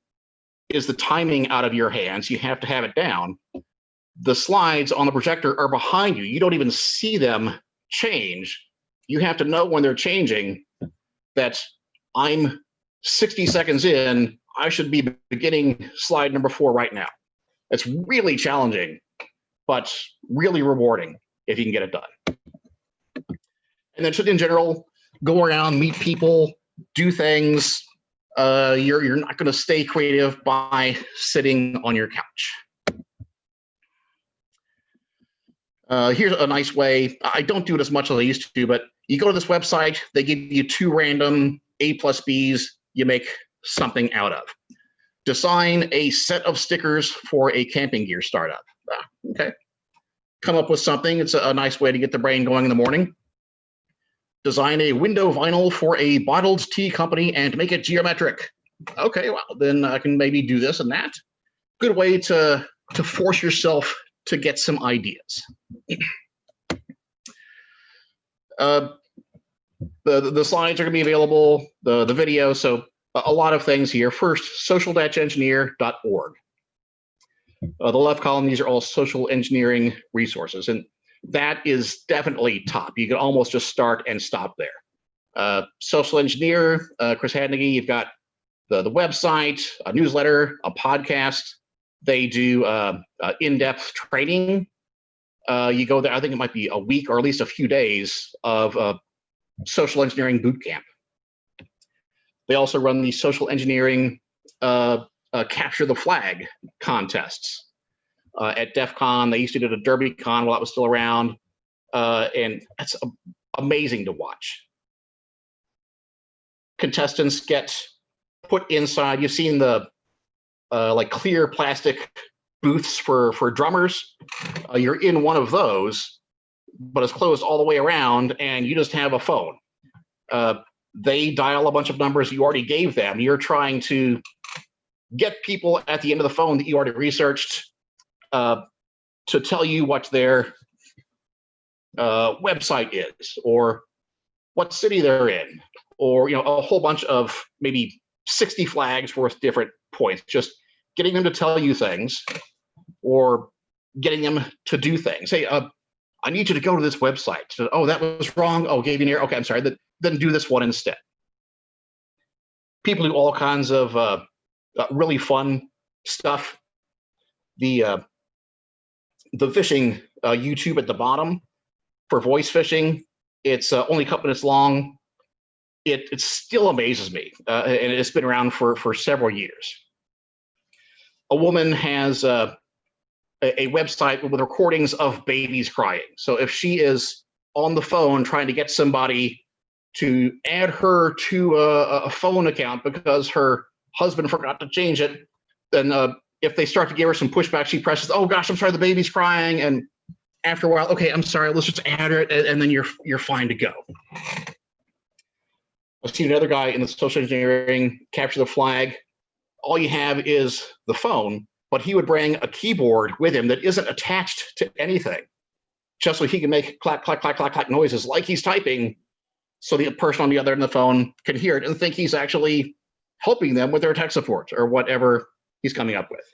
is the timing out of your hands, you have to have it down. The slides on the projector are behind you. You don't even see them change. You have to know when they're changing that I'm 60 seconds in, I should be beginning slide number 4 right now. It's really challenging, but really rewarding if you can get it done. And then in general, go around, meet people, do things. You're not going to stay creative by sitting on your couch. Here's a nice way. I don't do it as much as I used to, but you go to this website, they give you 2 random A plus Bs, you make something out of. design a set of stickers for a camping gear startup. Okay. Come up with something. It's a nice way to get the brain going in the morning. Design a window vinyl for a bottled tea company and make it geometric. Okay, well, then I can maybe do this and that. Good way to force yourself to get some ideas. The slides are going to be available, the video, so a lot of things here. First, social-engineer.org. The left column, these are all social engineering resources, and that is definitely top. You can almost just start and stop there. Social engineer, Chris Hadnagy, you've got the website, a newsletter, a podcast. They do in-depth training. You go there, I think it might be a week or at least a few days of social engineering boot camp. They also run the social engineering capture the flag contests. At DEF CON, they used to do the DerbyCon while that was still around, and that's amazing to watch. Contestants get put inside. You've seen the like clear plastic booths for drummers. You're in one of those, but it's closed all the way around, and you just have a phone. They dial a bunch of numbers you already gave them. You're trying to get people at the end of the phone that you already researched to tell you what their website is, or what city they're in, or a whole bunch of maybe 60 flags worth different points. Just getting them to tell you things, or getting them to do things. Hey, I need you to go to this website. So, oh, that was wrong. Oh, gave you an error. Okay, I'm sorry. Then do this one instead. People do all kinds of really fun stuff. The phishing YouTube at the bottom for voice phishing, it's only a couple minutes long. It still amazes me, and it's been around for several years. A woman has a website with recordings of babies crying. So if she is on the phone trying to get somebody to add her to a phone account because her husband forgot to change it, then if they start to give her some pushback, she presses, oh gosh, I'm sorry, the baby's crying. And after a while, okay, I'm sorry, let's just add her, and then you're fine to go. I've seen another guy in the social engineering capture the flag. All you have is the phone, but he would bring a keyboard with him that isn't attached to anything, just so he can make clack, clack, clack, clack, clack noises like he's typing, so the person on the other end of the phone can hear it and think he's actually helping them with their tech support or whatever he's coming up with.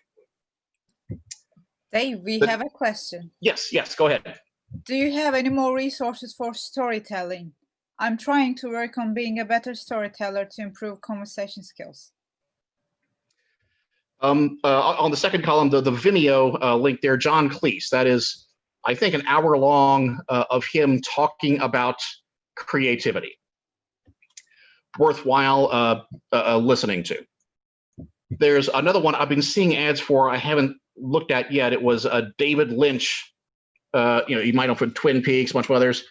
Dave, we have a question.
Yes, go ahead.
Do you have any more resources for storytelling? I'm trying to work on being a better storyteller to improve conversation skills. On
the second column, the Vimeo link there, John Cleese, that is, I think, an hour long of him talking about creativity. Worthwhile listening to. There's another one I've been seeing ads for, I haven't looked at yet. It was David Lynch, you might know from Twin Peaks, a bunch of others,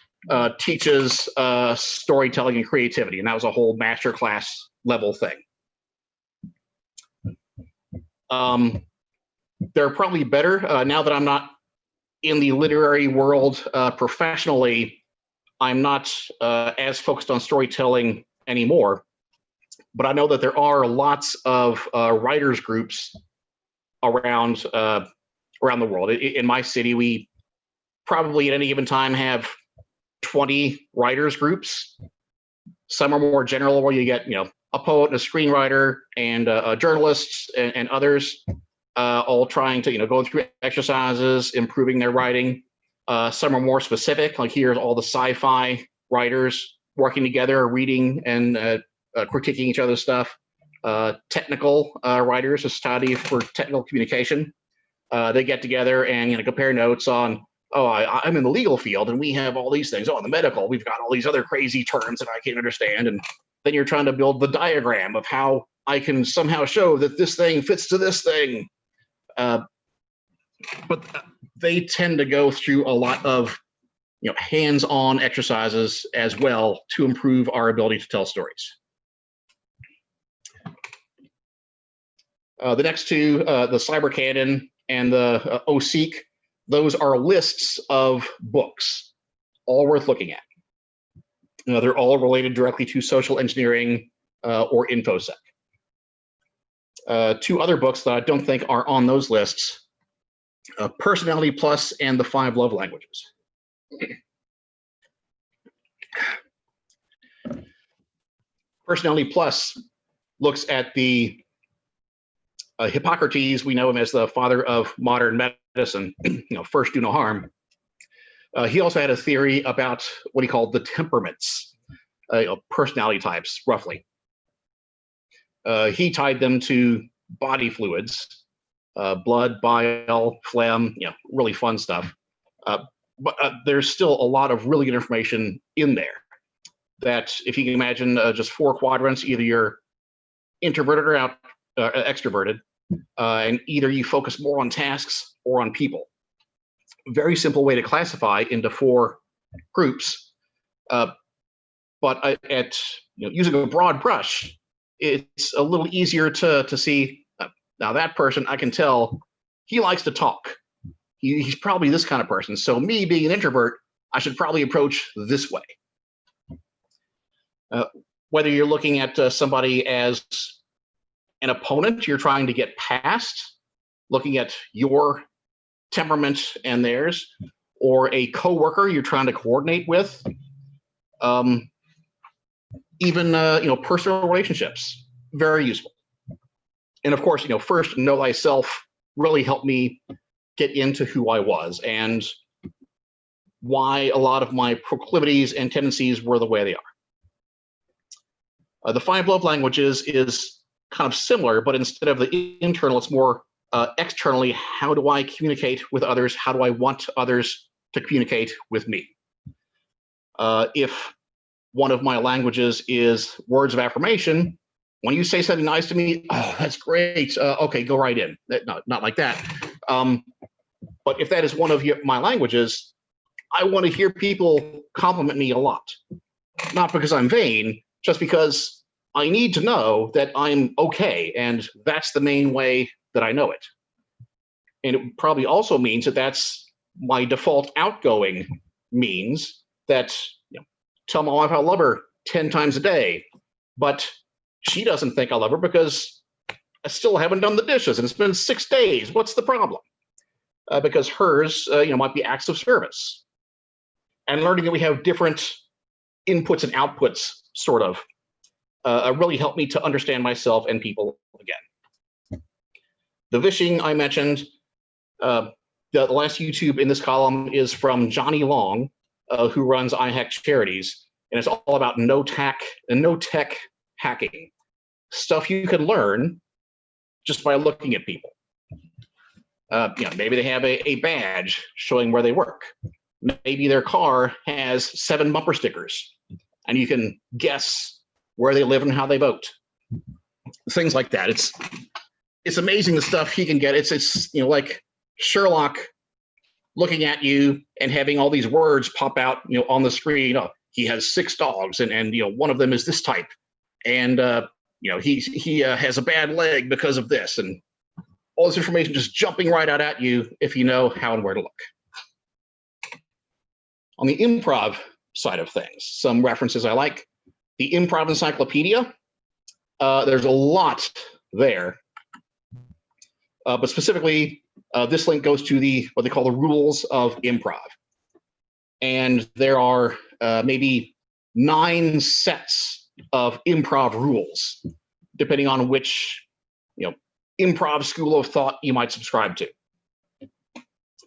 teaches storytelling and creativity, and that was a whole masterclass level thing. They're probably better now that I'm not in the literary world professionally. I'm not as focused on storytelling anymore, but I know that there are lots of writers groups around the world. In my city, we probably at any given time have 20 writers groups. Some are more general, where you get a poet and a screenwriter and journalists and others, all trying to go through exercises, improving their writing. Some are more specific, like here's all the sci-fi writers working together, reading and critiquing each other's stuff. Technical writers, a Society for Technical Communication, they get together and compare notes on, oh, I'm in the legal field and we have all these things. Oh, in the medical, we've got all these other crazy terms that I can't understand. And then you're trying to build the diagram of how I can somehow show that this thing fits to this thing. But they tend to go through a lot of hands-on exercises as well to improve our ability to tell stories. The next two, the Cyber Canon and the OSEEK, those are lists of books, all worth looking at. They're all related directly to social engineering or InfoSec. Two other books that I don't think are on those lists, Personality Plus and The 5 Love Languages. Personality Plus looks at the Hippocrates, we know him as the father of modern medicine, first do no harm. He also had a theory about what he called the temperaments, personality types, roughly. He tied them to body fluids, blood, bile, phlegm, really fun stuff. But there's still a lot of really good information in there that, if you can imagine just 4 quadrants, either you're introverted or extroverted, and either you focus more on tasks or on people. Very simple way to classify into 4 groups, but using a broad brush, it's a little easier to see. Now that person, I can tell he likes to talk. He's probably this kind of person. So me being an introvert, I should probably approach this way. Whether you're looking at somebody as an opponent you're trying to get past, looking at your temperament and theirs, or a coworker you're trying to coordinate with, even personal relationships, very useful. And of course, first Know Thyself really helped me get into who I was and why a lot of my proclivities and tendencies were the way they are. The 5 Love Languages is kind of similar, but instead of the internal, it's more externally. How do I communicate with others? How do I want others to communicate with me? If one of my languages is words of affirmation, when you say something nice to me, oh, that's great. Okay, go right in. No, not like that. But if that is one of my languages, I want to hear people compliment me a lot. Not because I'm vain, just because I need to know that I'm okay, and that's the main way that I know it. And it probably also means that that's my default outgoing means that, tell my wife I love her 10 times a day, but she doesn't think I love her because I still haven't done the dishes and it's been 6 days. What's the problem? Because hers, might be acts of service. And learning that we have different inputs and outputs, sort of, really helped me to understand myself and people again. The Phishing I mentioned, the last YouTube in this column is from Johnny Long, who runs iHack Charities, and it's all about no-tech hacking, stuff you can learn just by looking at people. Maybe they have a badge showing where they work. Maybe their car has 7 bumper stickers, and you can guess where they live and how they vote. Things like that. It's amazing the stuff he can get. It's like Sherlock looking at you and having all these words pop out on the screen. Oh, he has 6 dogs, and one of them is this type, and he has a bad leg because of this, and all this information just jumping right out at you if you know how and where to look. On the improv side of things, some references I like. The Improv Encyclopedia, there's a lot there, but specifically, this link goes to what they call the rules of improv. And there are maybe 9 sets of improv rules, depending on which improv school of thought you might subscribe to.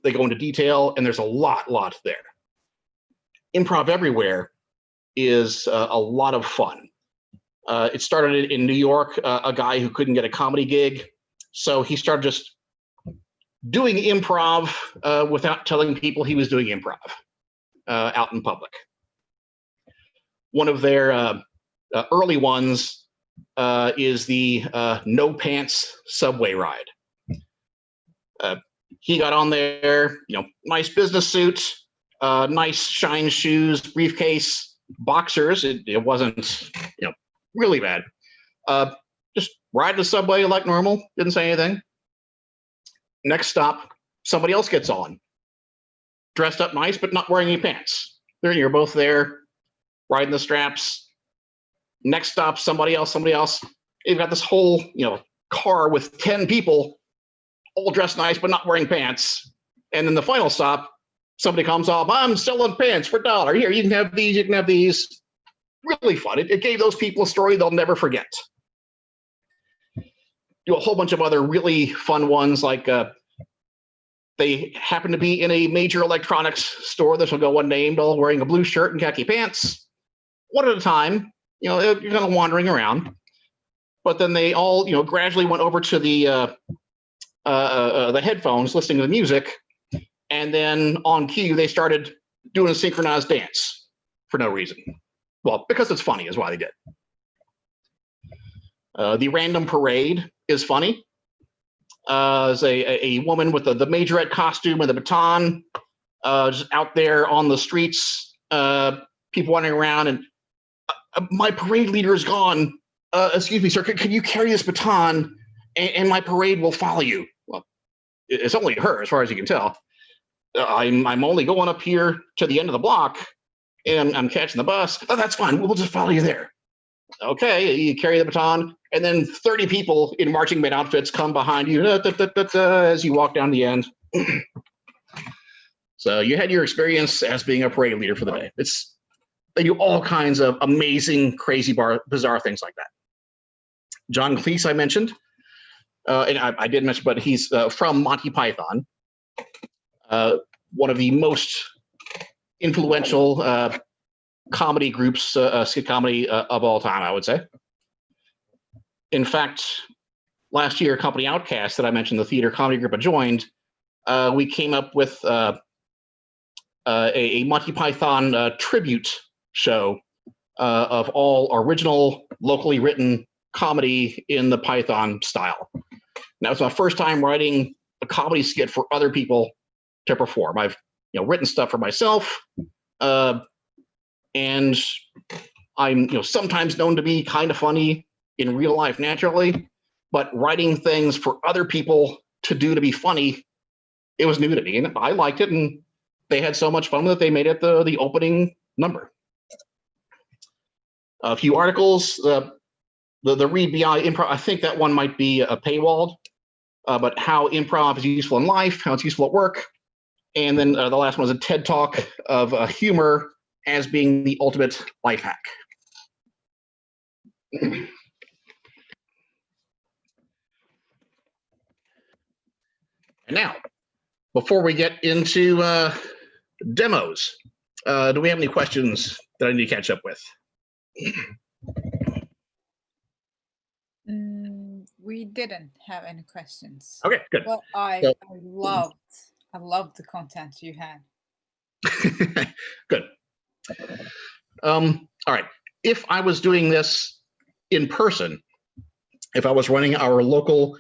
They go into detail, and there's a lot there. Improv Everywhere is a lot of fun. It started in New York, a guy who couldn't get a comedy gig, so he started just doing improv without telling people he was doing improv out in public. One of their early ones is the no pants subway ride. He got on there, nice business suit, nice shine shoes, briefcase, boxers. It wasn't, really bad. Just ride the subway like normal, didn't say anything. Next stop, somebody else gets on, dressed up nice, but not wearing any pants. You're both there, riding the straps. Next stop, somebody else. You've got this whole, car with 10 people, all dressed nice, but not wearing pants. And then the final stop, somebody comes off, I'm selling pants for $1. Here, you can have these. Really fun. It gave those people a story they'll never forget. Do a whole bunch of other really fun ones, like they happen to be in a major electronics store. This will go unnamed, all wearing a blue shirt and khaki pants, one at a time. You're kind of wandering around. But then they all, gradually went over to the headphones, listening to the music, and then on cue they started doing a synchronized dance for no reason. Well, because it's funny is why they did. The random parade is funny. There's a woman with the majorette costume and the baton, just out there on the streets, people wandering around, and my parade leader is gone. Excuse me, sir, can you carry this baton and my parade will follow you? Well, it's only her, as far as you can tell. I'm only going up here to the end of the block, and I'm catching the bus. Oh, that's fine. We'll just follow you there. Okay, you carry the baton, and then 30 people in marching band outfits come behind you as you walk down the end. So you had your experience as being a parade leader for the day. They do all kinds of amazing, crazy, bizarre things like that. John Cleese, I mentioned, and I did mention, but he's from Monty Python, one of the most influential comedy groups, skit comedy of all time, I would say. In fact, last year, Company Outcast, that I mentioned, the theater comedy group I joined, we came up with a Monty Python tribute show of all original, locally written comedy in the Python style. Now, it's my first time writing a comedy skit for other people to perform. I've written stuff for myself, and I'm sometimes known to be kind of funny in real life naturally, but writing things for other people to do to be funny, it was new to me, and I liked it, and they had so much fun with it, they made it the opening number. A few articles, the Read Beyond Improv, I think that one might be a paywalled, but how improv is useful in life, how it's useful at work. And then the last one was a TED Talk of humor as being the ultimate life hack. And now, before we get into demos, do we have any questions that I need to catch up with?
We didn't have any questions.
Okay, good.
Well, I loved the content you had.
Good. All right. If I was doing this in person, if I was running our local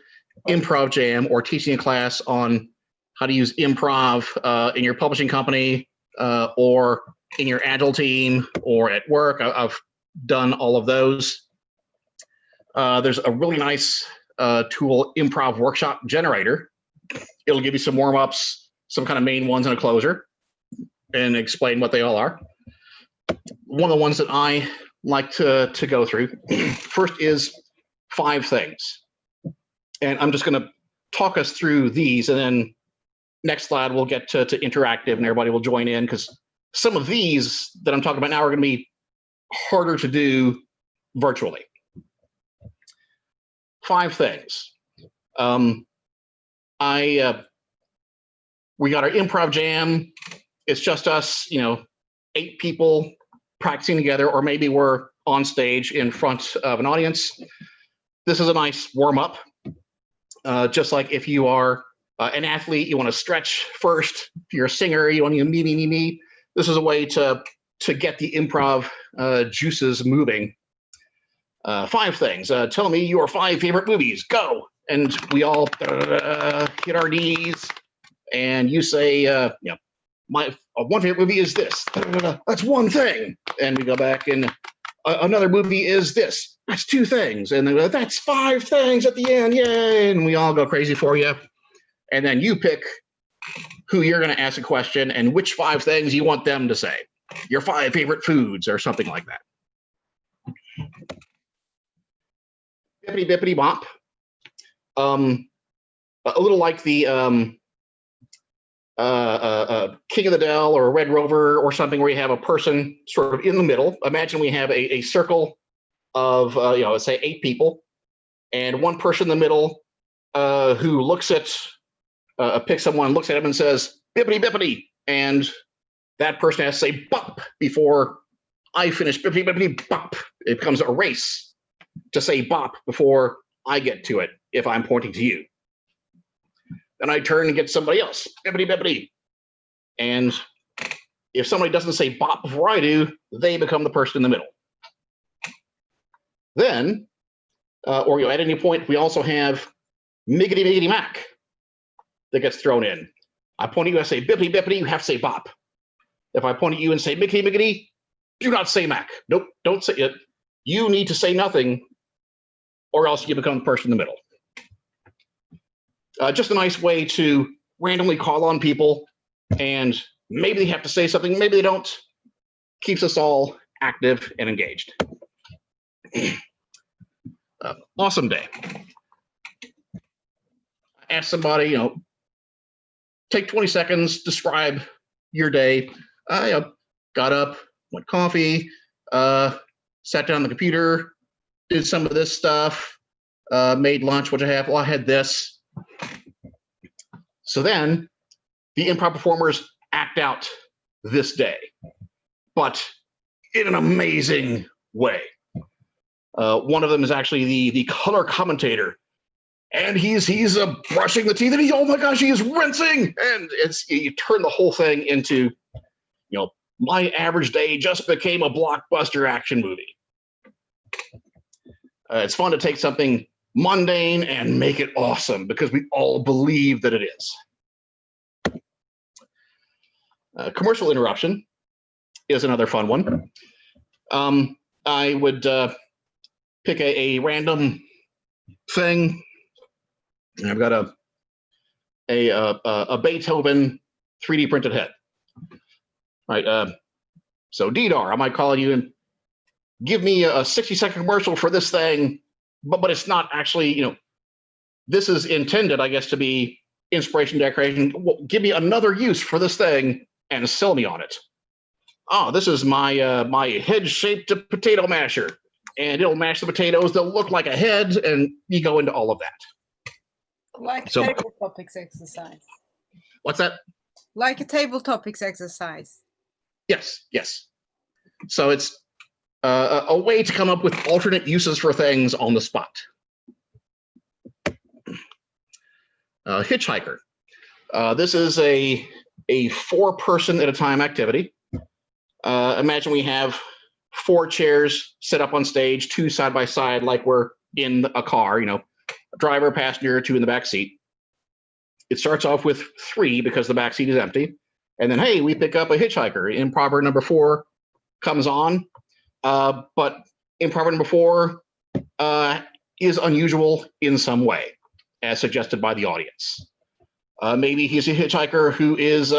improv jam or teaching a class on how to use improv in your publishing company or in your agile team or at work, I've done all of those. There's a really nice tool, Improv Workshop Generator. It'll give you some warm-ups, some kind of main ones and a closer, and explain what they all are. One of the ones that I like to go through first is 5 things. And I'm just going to talk us through these, and then next slide we'll get to interactive and everybody will join in, because some of these that I'm talking about now are going to be harder to do virtually. 5 things. We got our improv jam. It's just us, 8 people practicing together, or maybe we're on stage in front of an audience. This is a nice warm-up. Just like if you are an athlete, you want to stretch first. If you're a singer, you want to me. This is a way to get the improv juices moving. 5 things. Tell me your 5 favorite movies. Go. And we all hit our knees, and you say, my one favorite movie is this. That's one thing. And we go back, and another movie is this. That's 2 things. And they go, that's 5 things at the end. Yay. And we all go crazy for you. And then you pick who you're going to ask a question and which 5 things you want them to say. Your 5 favorite foods or something like that. Bippity bippity bop. A little like the King of the Dell or Red Rover or something where you have a person sort of in the middle. Imagine we have a circle of, let's say 8 people, and one person in the middle who looks at, picks someone, looks at him and says, bippity bippity. And that person has to say bop before I finish bippity bippity bop. It becomes a race to say bop before I get to it if I'm pointing to you. Then I turn and get somebody else, bippity bippity. And if somebody doesn't say bop before I do, they become the person in the middle. Then, at any point, we also have miggity miggity mac that gets thrown in. I point at you, I say bippity bippity, you have to say bop. If I point at you and say miggity miggity, do not say mac. Nope, don't say it. You need to say nothing, or else you become the person in the middle. Just a nice way to randomly call on people, and maybe they have to say something, maybe they don't. Keeps us all active and engaged. Awesome day. Ask somebody, take 20 seconds, describe your day. I got up, went coffee, sat down on the computer, did some of this stuff, made lunch, what I have. Well, I had this. So then the improv performers act out this day, but in an amazing way. One of them is actually the color commentator, and he's brushing the teeth, and oh my gosh, he is rinsing, and you turn the whole thing into, my average day just became a blockbuster action movie. It's fun to take something mundane and make it awesome because we all believe that it is. Commercial interruption is another fun one. I would pick a random thing. I've got a Beethoven 3D printed head. Right. So DDAR, I might call you and give me a 60-second commercial for this thing. But it's not actually, this is intended, I guess, to be inspiration decoration. Well, give me another use for this thing and sell me on it. Oh, this is my head-shaped potato masher, and it'll mash the potatoes. They'll look like a head, and you go into all of that.
Like a table topics exercise.
What's that?
Like a table topics exercise.
Yes. So it's a way to come up with alternate uses for things on the spot. Hitchhiker. This is a 4-person at a time activity. Imagine we have 4 chairs set up on stage, 2 side by side, like we're in a car, a driver, passenger, 2 in the back seat. It starts off with 3 because the back seat is empty. And then, hey, we pick up a hitchhiker. Improver number 4 comes on. But improver number 4 is unusual in some way, as suggested by the audience. Maybe he's a hitchhiker who is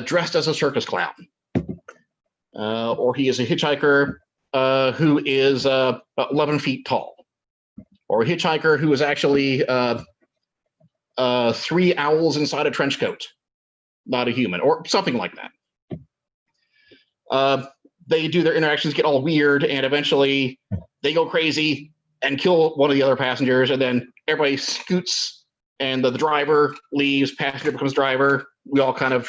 dressed as a circus clown. Or he is a hitchhiker who is 11 feet tall. Or a hitchhiker who is actually 3 owls inside a trench coat, not a human, or something like that. They do their interactions, get all weird, and eventually they go crazy and kill one of the other passengers, and then everybody scoots, and the driver leaves, passenger becomes driver. We all kind of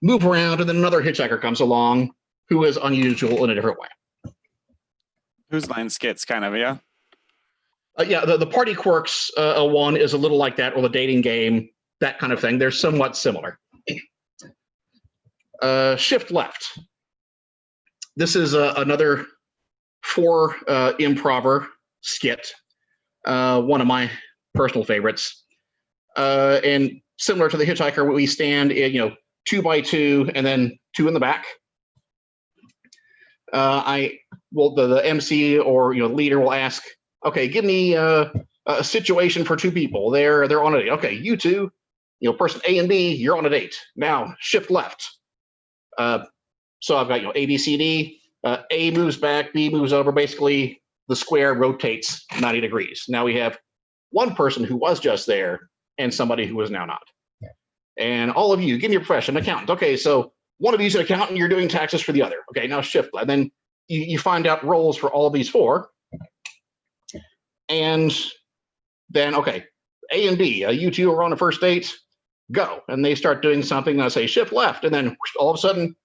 move around, and then another hitchhiker comes along who is unusual in a different way.
Whose line skits, kind of, yeah?
Yeah, the party quirks one is a little like that, or the dating game, that kind of thing. They're somewhat similar. Shift left. This is another 4 improver skit, one of my personal favorites. And similar to the hitchhiker, we stand in, 2 by 2 and then 2 in the back. I the MC or leader will ask, okay, give me a situation for two people. They're on a date. Okay, you two, person A and B, you're on a date. Now shift left. So I've got A, B, C, D. A moves back, B moves over. Basically, the square rotates 90 degrees. Now we have one person who was just there and somebody who is now not. And all of you, give me your profession, accountant. Okay, so one of you is an accountant, you're doing taxes for the other. Okay, now shift. And then you find out roles for all of these four. And then, okay, A and B, you two are on a first date, go. And they start doing something, and I say shift left. And then all of a sudden,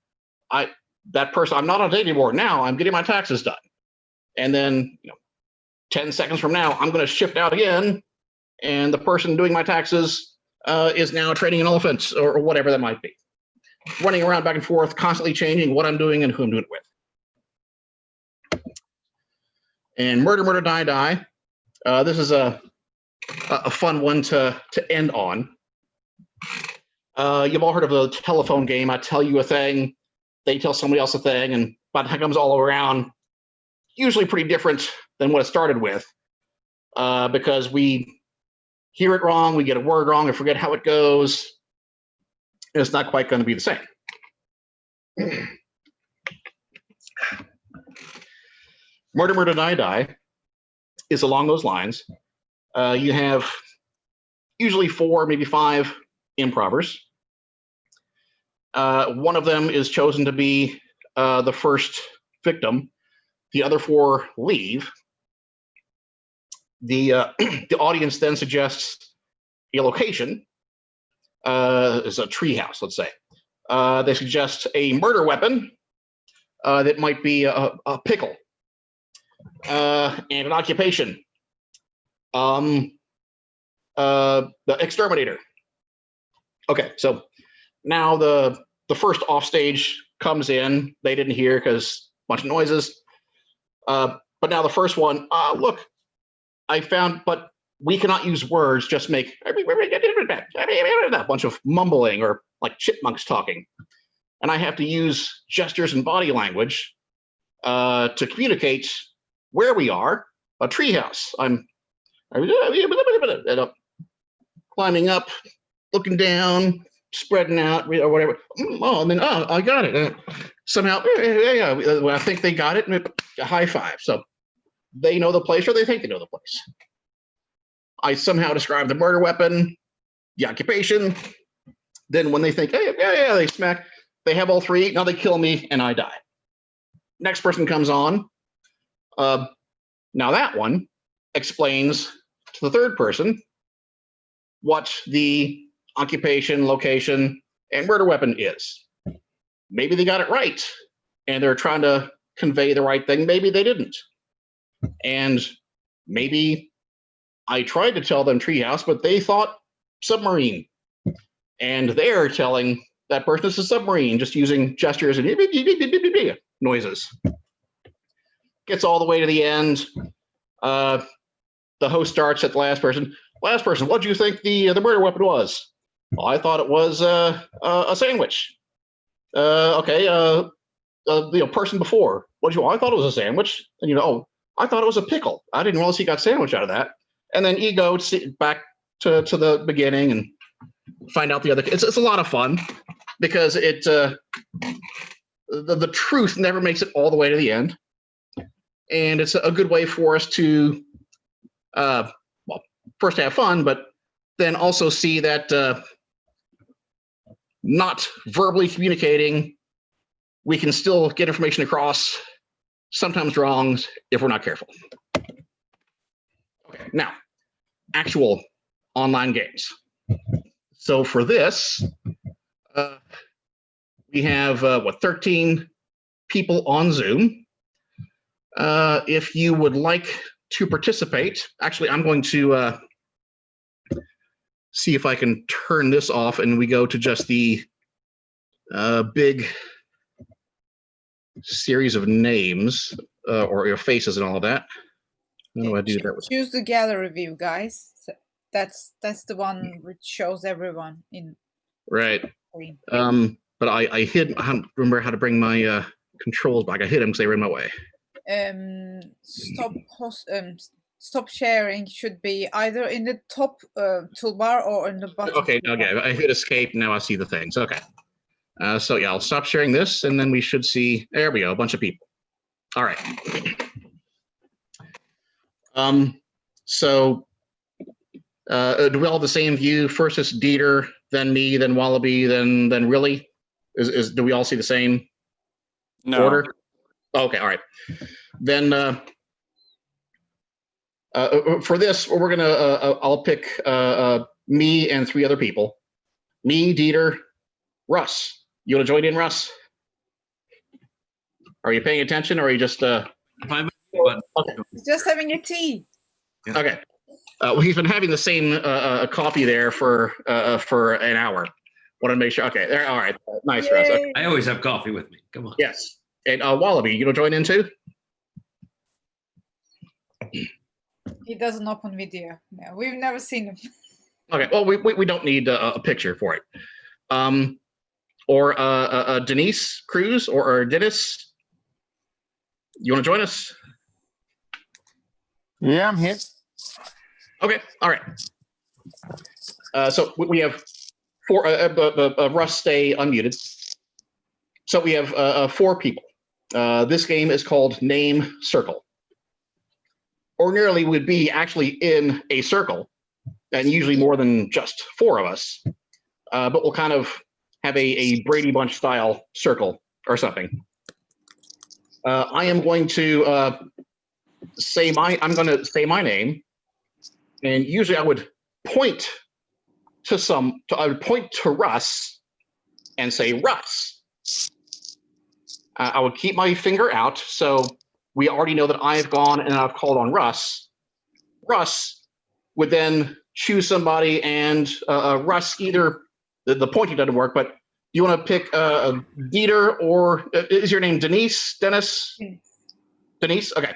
that person, I'm not on a date anymore. Now I'm getting my taxes done. And then 10 seconds from now, I'm going to shift out again. And the person doing my taxes is now training an elephant or whatever that might be. Running around back and forth, constantly changing what I'm doing and who I'm doing it with. And murder, murder, die, die. This is a fun one to end on. You've all heard of the telephone game. I tell you a thing, they tell somebody else a thing, and by the time it comes all around, usually pretty different than what it started with, because we hear it wrong, we get a word wrong, and forget how it goes. And it's not quite going to be the same. Murder, murder, die, die is along those lines. You have usually 4, maybe 5 improvers. One of them is chosen to be the first victim. The other 4 leave. The audience then suggests a location. Is a treehouse, let's say. They suggest a murder weapon that might be a pickle, and an occupation. The exterminator. Okay, so now the first offstage comes in. They didn't hear because a bunch of noises. But now the first one, look, I found, but we cannot use words, just make a bunch of mumbling or like chipmunks talking. And I have to use gestures and body language to communicate where we are, a treehouse. I'm climbing up, looking down, spreading out, or whatever. Oh, and then, I got it. Somehow, I think they got it, and a high five. So they know the place, or they think they know the place. I somehow describe the murder weapon, the occupation. Then when they think, hey, yeah, they smack, they have all 3. Now they kill me and I die. Next person comes on. Now that one explains to the third person what the occupation, location, and murder weapon is. Maybe they got it right and they're trying to convey the right thing. Maybe they didn't. And maybe I tried to tell them treehouse, but they thought submarine. And they're telling that person it's a submarine, just using gestures and noises. Gets all the way to the end. The host starts at the last person. Last person, what do you think the murder weapon was? Well, I thought it was a sandwich. Okay, the person before, what did you? I thought it was a sandwich. And I thought it was a pickle. I didn't realize he got sandwich out of that. And then ego back to the beginning and find out the other. It's a lot of fun because it the truth never makes it all the way to the end, and it's a good way for us to first have fun, but then also see that not verbally communicating, we can still get information across, sometimes wrong if we're not careful. Okay, now, actual online games. So for this, we have 13 people on Zoom. If you would like to participate, actually, I'm going to see if I can turn this off and we go to just the big series of names or your faces and all of that. How do I do that?
Choose the gallery view, guys. So that's the one which shows everyone in.
Right.
Screen.
But I hid. I don't remember how to bring my controls back. I hid them because they were in my way.
stop sharing should be either in the top toolbar or in the bottom.
Okay,
toolbar.
I hit escape. Now I see the things. Okay. So yeah, I'll stop sharing this, and then we should see. There we go. A bunch of people. All right. So do we all have the same view? First is Dieter, then me, then Wallaby, then Really? Do we all see the same order? Okay, all right. Then for this, we're gonna I'll pick me and 3 other people. Me, Dieter, Russ. You want to join in, Russ? Are you paying attention, or are you just? Okay.
Just having a tea.
Okay. Well, he's been having the same coffee there for an hour. Want to make sure. Okay. There. All right. Nice, Russ. Okay.
I always have coffee with me. Come on.
Yes. And Wallaby, you want to join in too?
He doesn't open video. No, we've never seen him.
Okay. Well, we don't need a picture for it. Or Denise Cruz or Dennis. You want to join us?
Yeah, I'm here.
Okay. All right. So we have 4. Russ, stay unmuted. So we have 4 people. This game is called Name Circle. Ordinarily, would be actually in a circle, and usually more than just 4 of us. But we'll kind of have a Brady Bunch style circle or something. I am going to say my name, and usually I would point to I would point to Russ and say Russ. I would keep my finger out, so we already know that I've gone and I've called on Russ. Russ would then choose somebody, and Russ either the pointing doesn't work, but you want to pick Dieter, or is your name Denise? Dennis? Denise? Okay.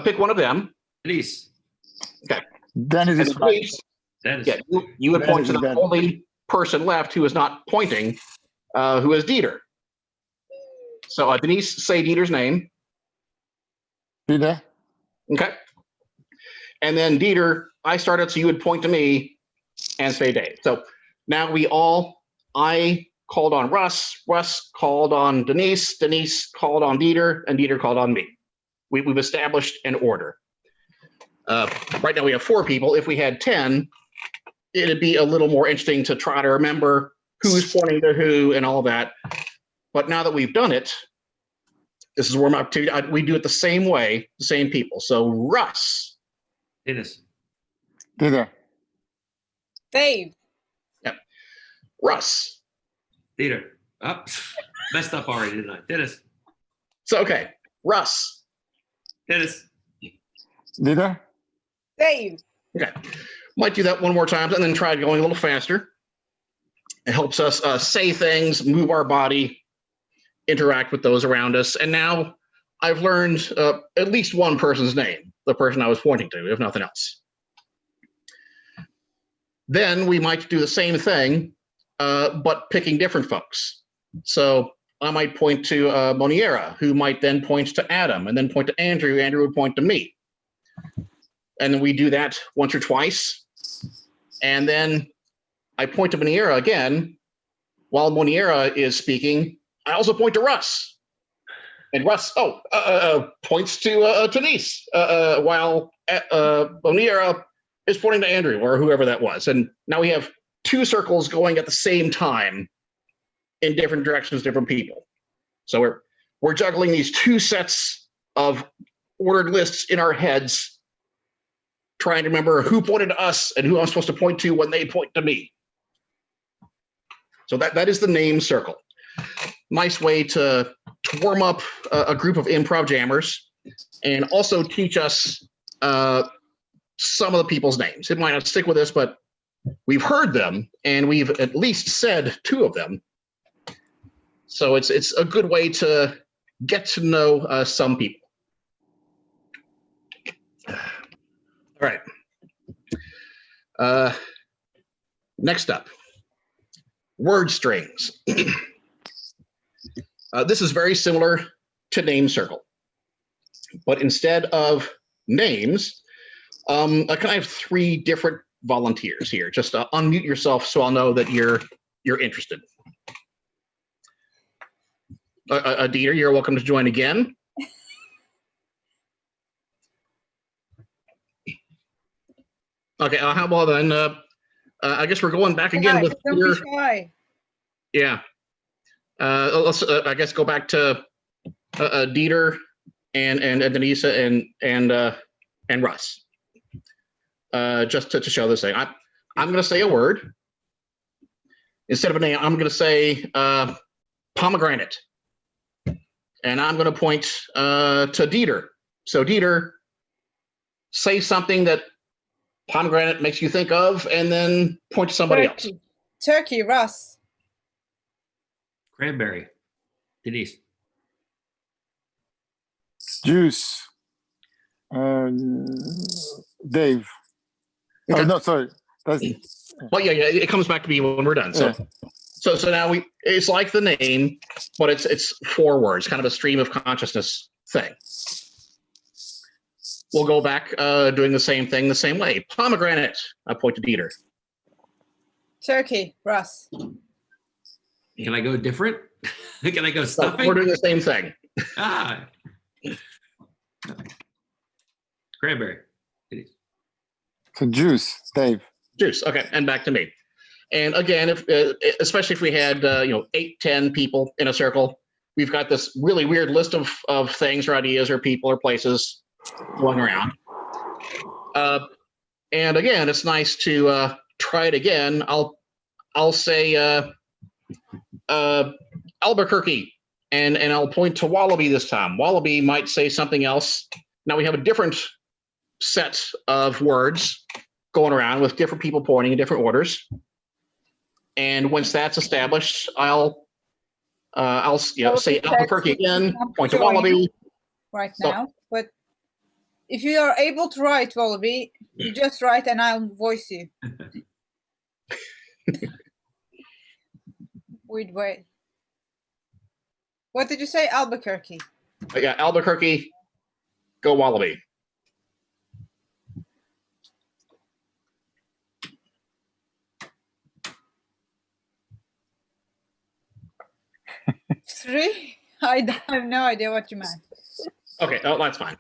Pick one of them.
Denise.
Okay.
Dennis is fine.
Dennis.
Yeah, you would point to the only person left who is not pointing, who is Dieter. So Denise, say Dieter's name.
Peter.
Okay. And then Dieter, I started, so you would point to me and say Dave. So now I called on Russ, Russ called on Denise, Denise called on Dieter, and Dieter called on me. We've established an order. Right now we have 4 people. If we had 10, it'd be a little more interesting to try to remember who's pointing to who and all that. But now that we've done it, this is where my activity, we do it the same way, the same people. So Russ.
Dennis.
Peter.
Dave.
Yep. Russ.
Dieter. Up. Messed up already, didn't I? Dennis.
So, okay. Russ.
Dennis.
Peter.
Dave.
Okay. Might do that one more time and then try going a little faster. It helps us say things, move our body, interact with those around us. And now I've learned at least one person's name, the person I was pointing to, if nothing else. Then we might do the same thing, but picking different folks. So I might point to Moniera, who might then point to Adam, and then point to Andrew. Andrew would point to me. And then we do that once or twice. And then I point to Moniera again. While Moniera is speaking, I also point to Russ. And Russ, points to Denise, while Moniera is pointing to Andrew, or whoever that was. And now we have 2 circles going at the same time in different directions, different people. So we're juggling these 2 sets of ordered lists in our heads, trying to remember who pointed to us and who I'm supposed to point to when they point to me. So that is the name circle. Nice way to warm up a group of improv jammers and also teach us some of the people's names. It might not stick with us, but we've heard them and we've at least said 2 of them. So it's a good way to get to know some people. All right. Next up, word strings. This is very similar to name circle. but instead of names, I kind of have 3 different volunteers here. Just unmute yourself so I'll know that you're interested. Dieter, you're welcome to join again. Okay, how about then? I guess we're going back again with
Don't
Peter.
be shy.
Yeah. Let's I guess go back to Dieter and Denise and Russ. Just to show this thing, I'm going to say a word instead of a name. I'm going to say pomegranate, and I'm going to point to Dieter. So Dieter, say something that pomegranate makes you think of, and then point to somebody else.
Turkey, Russ.
Cranberry. Denise.
Juice. Dave. Oh,
Okay.
no, sorry. That's,
Well, yeah, it comes back to me when we're done. So,
yeah.
so now it's like the name, but it's 4 words, kind of a stream of consciousness thing. We'll go back doing the same thing the same way. Pomegranate. I point to Dieter.
Turkey, Russ.
Can I go different? Can I go stuffing?
We're doing the same thing.
Ah. Cranberry. Denise.
So juice, Dave.
Juice. Okay, and back to me. And again, if especially if we had 8, 10 people in a circle, we've got this really weird list of things or ideas or people or places going around. And again, it's nice to try it again. I'll say Albuquerque, and I'll point to Wallaby this time. Wallaby might say something else. Now we have a different set of words going around with different people pointing in different orders. And once that's established, I'll say Albuquerque again, point to Wallaby.
Right now, but if you are able to write Wallaby, you just write and I'll voice you. Wait. What did you say? Albuquerque.
Yeah, Albuquerque, go Wallaby.
Three? I have no idea what you meant.
Okay, that's fine.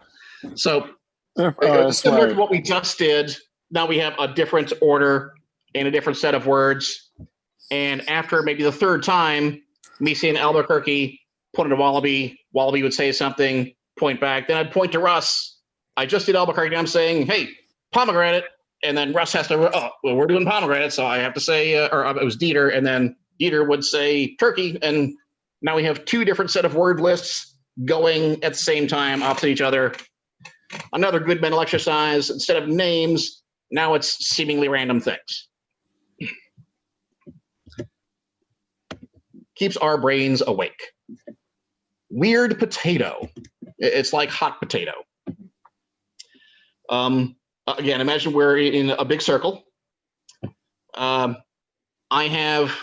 So
That's
similar to
right.
what we just did, now we have a different order and a different set of words. And after maybe the 3rd time, me saying Albuquerque, pointing to Wallaby, Wallaby would say something, point back. Then I'd point to Russ. I just did Albuquerque. I'm saying, hey, pomegranate. And then Russ has to, well, we're doing pomegranate. So I have to say, or it was Dieter. And then Dieter would say turkey. And now we have 2 different set of word lists going at the same time, opposite each other. Another good mental exercise. Instead of names, now it's seemingly random things. Keeps our brains awake. Weird potato. It's like hot potato. Again, imagine we're in a big circle. I have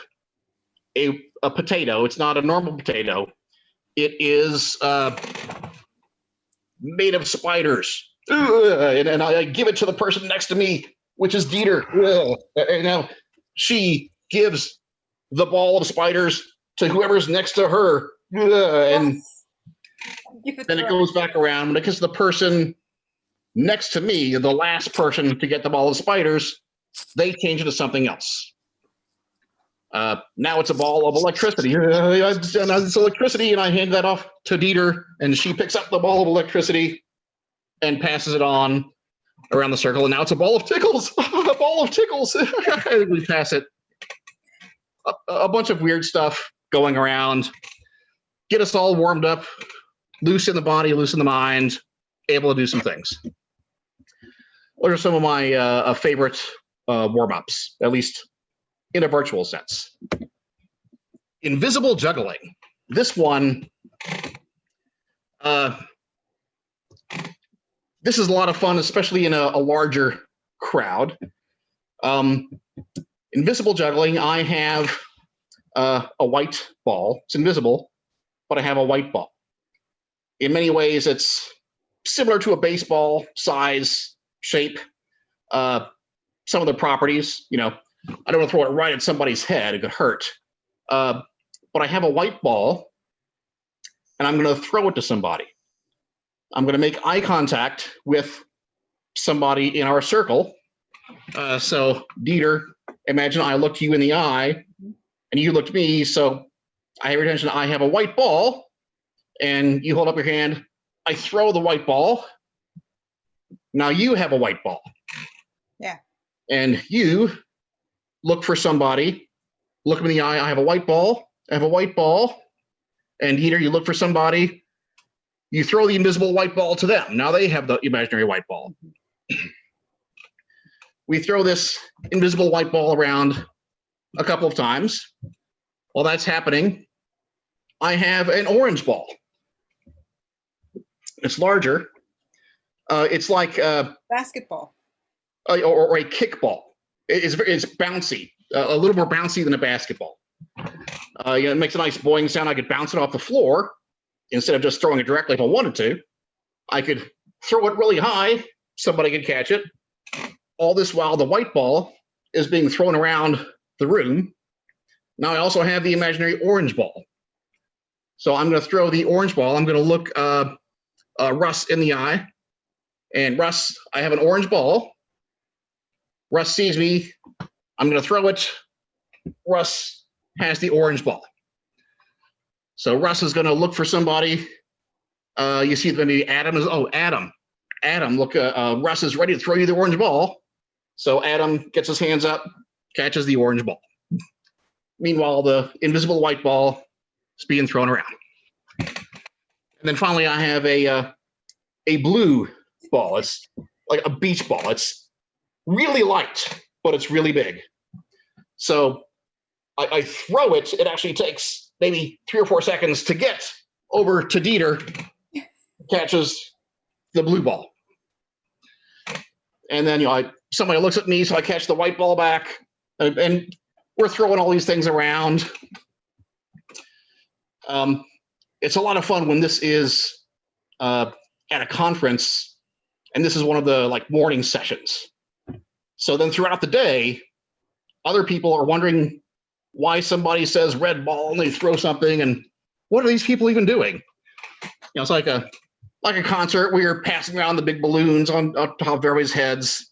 a potato. It's not a normal potato. It is made of spiders. And I give it to the person next to me, which is Dieter. And now she gives the ball of spiders to whoever's next to her. And then it goes back around because the person next to me, the last person to get the ball of spiders, they change it to something else. Now it's a ball of electricity. It's electricity, and I hand that off to Dieter, and she picks up the ball of electricity and passes it on around the circle. And now it's a ball of tickles. A ball of tickles. We pass it. A bunch of weird stuff going around. Get us all warmed up, loose in the body, loose in the mind, able to do some things. What are some of my favorite warm-ups, at least in a virtual sense? Invisible juggling. This one, this is a lot of fun, especially in a larger crowd. Invisible juggling, I have a white ball. It's invisible, but I have a white ball. In many ways, it's similar to a baseball size shape. Some of the properties, I don't want to throw it right at somebody's head; it could hurt. But I have a white ball, and I'm going to throw it to somebody. I'm going to make eye contact with somebody in our circle. So, Dieter, imagine I looked you in the eye, and you looked me. So, I have your attention. I have a white ball, and you hold up your hand. I throw the white ball. Now you have a white ball.
Yeah.
And you look for somebody. Look them in the eye. I have a white ball. I have a white ball. And Dieter, you look for somebody. You throw the invisible white ball to them. Now they have the imaginary white ball. We throw this invisible white ball around a couple of times. While that's happening, I have an orange ball. It's larger. It's like
basketball.
Or a kickball. It's bouncy, a little more bouncy than a basketball. It makes a nice boing sound. I could bounce it off the floor instead of just throwing it directly if I wanted to. I could throw it really high. Somebody could catch it. All this while the white ball is being thrown around the room. Now I also have the imaginary orange ball. So I'm going to throw the orange ball. I'm going to look Russ in the eye. And Russ, I have an orange ball. Russ sees me. I'm going to throw it. Russ has the orange ball. So Russ is going to look for somebody. You see maybe Adam is, Adam. Adam, look, Russ is ready to throw you the orange ball. So Adam gets his hands up, catches the orange ball. Meanwhile, the invisible white ball is being thrown around. And then finally, I have a blue ball. It's like a beach ball. It's really light, but it's really big. So I throw it. It actually takes maybe 3 or 4 seconds to get over to Dieter, catches the blue ball. And then, somebody looks at me, so I catch the white ball back. And we're throwing all these things around. It's a lot of fun when this is at a conference, and this is one of the morning sessions. So then throughout the day, other people are wondering why somebody says red ball and they throw something, and what are these people even doing? It's like a concert where you're passing around the big balloons on top of everybody's heads.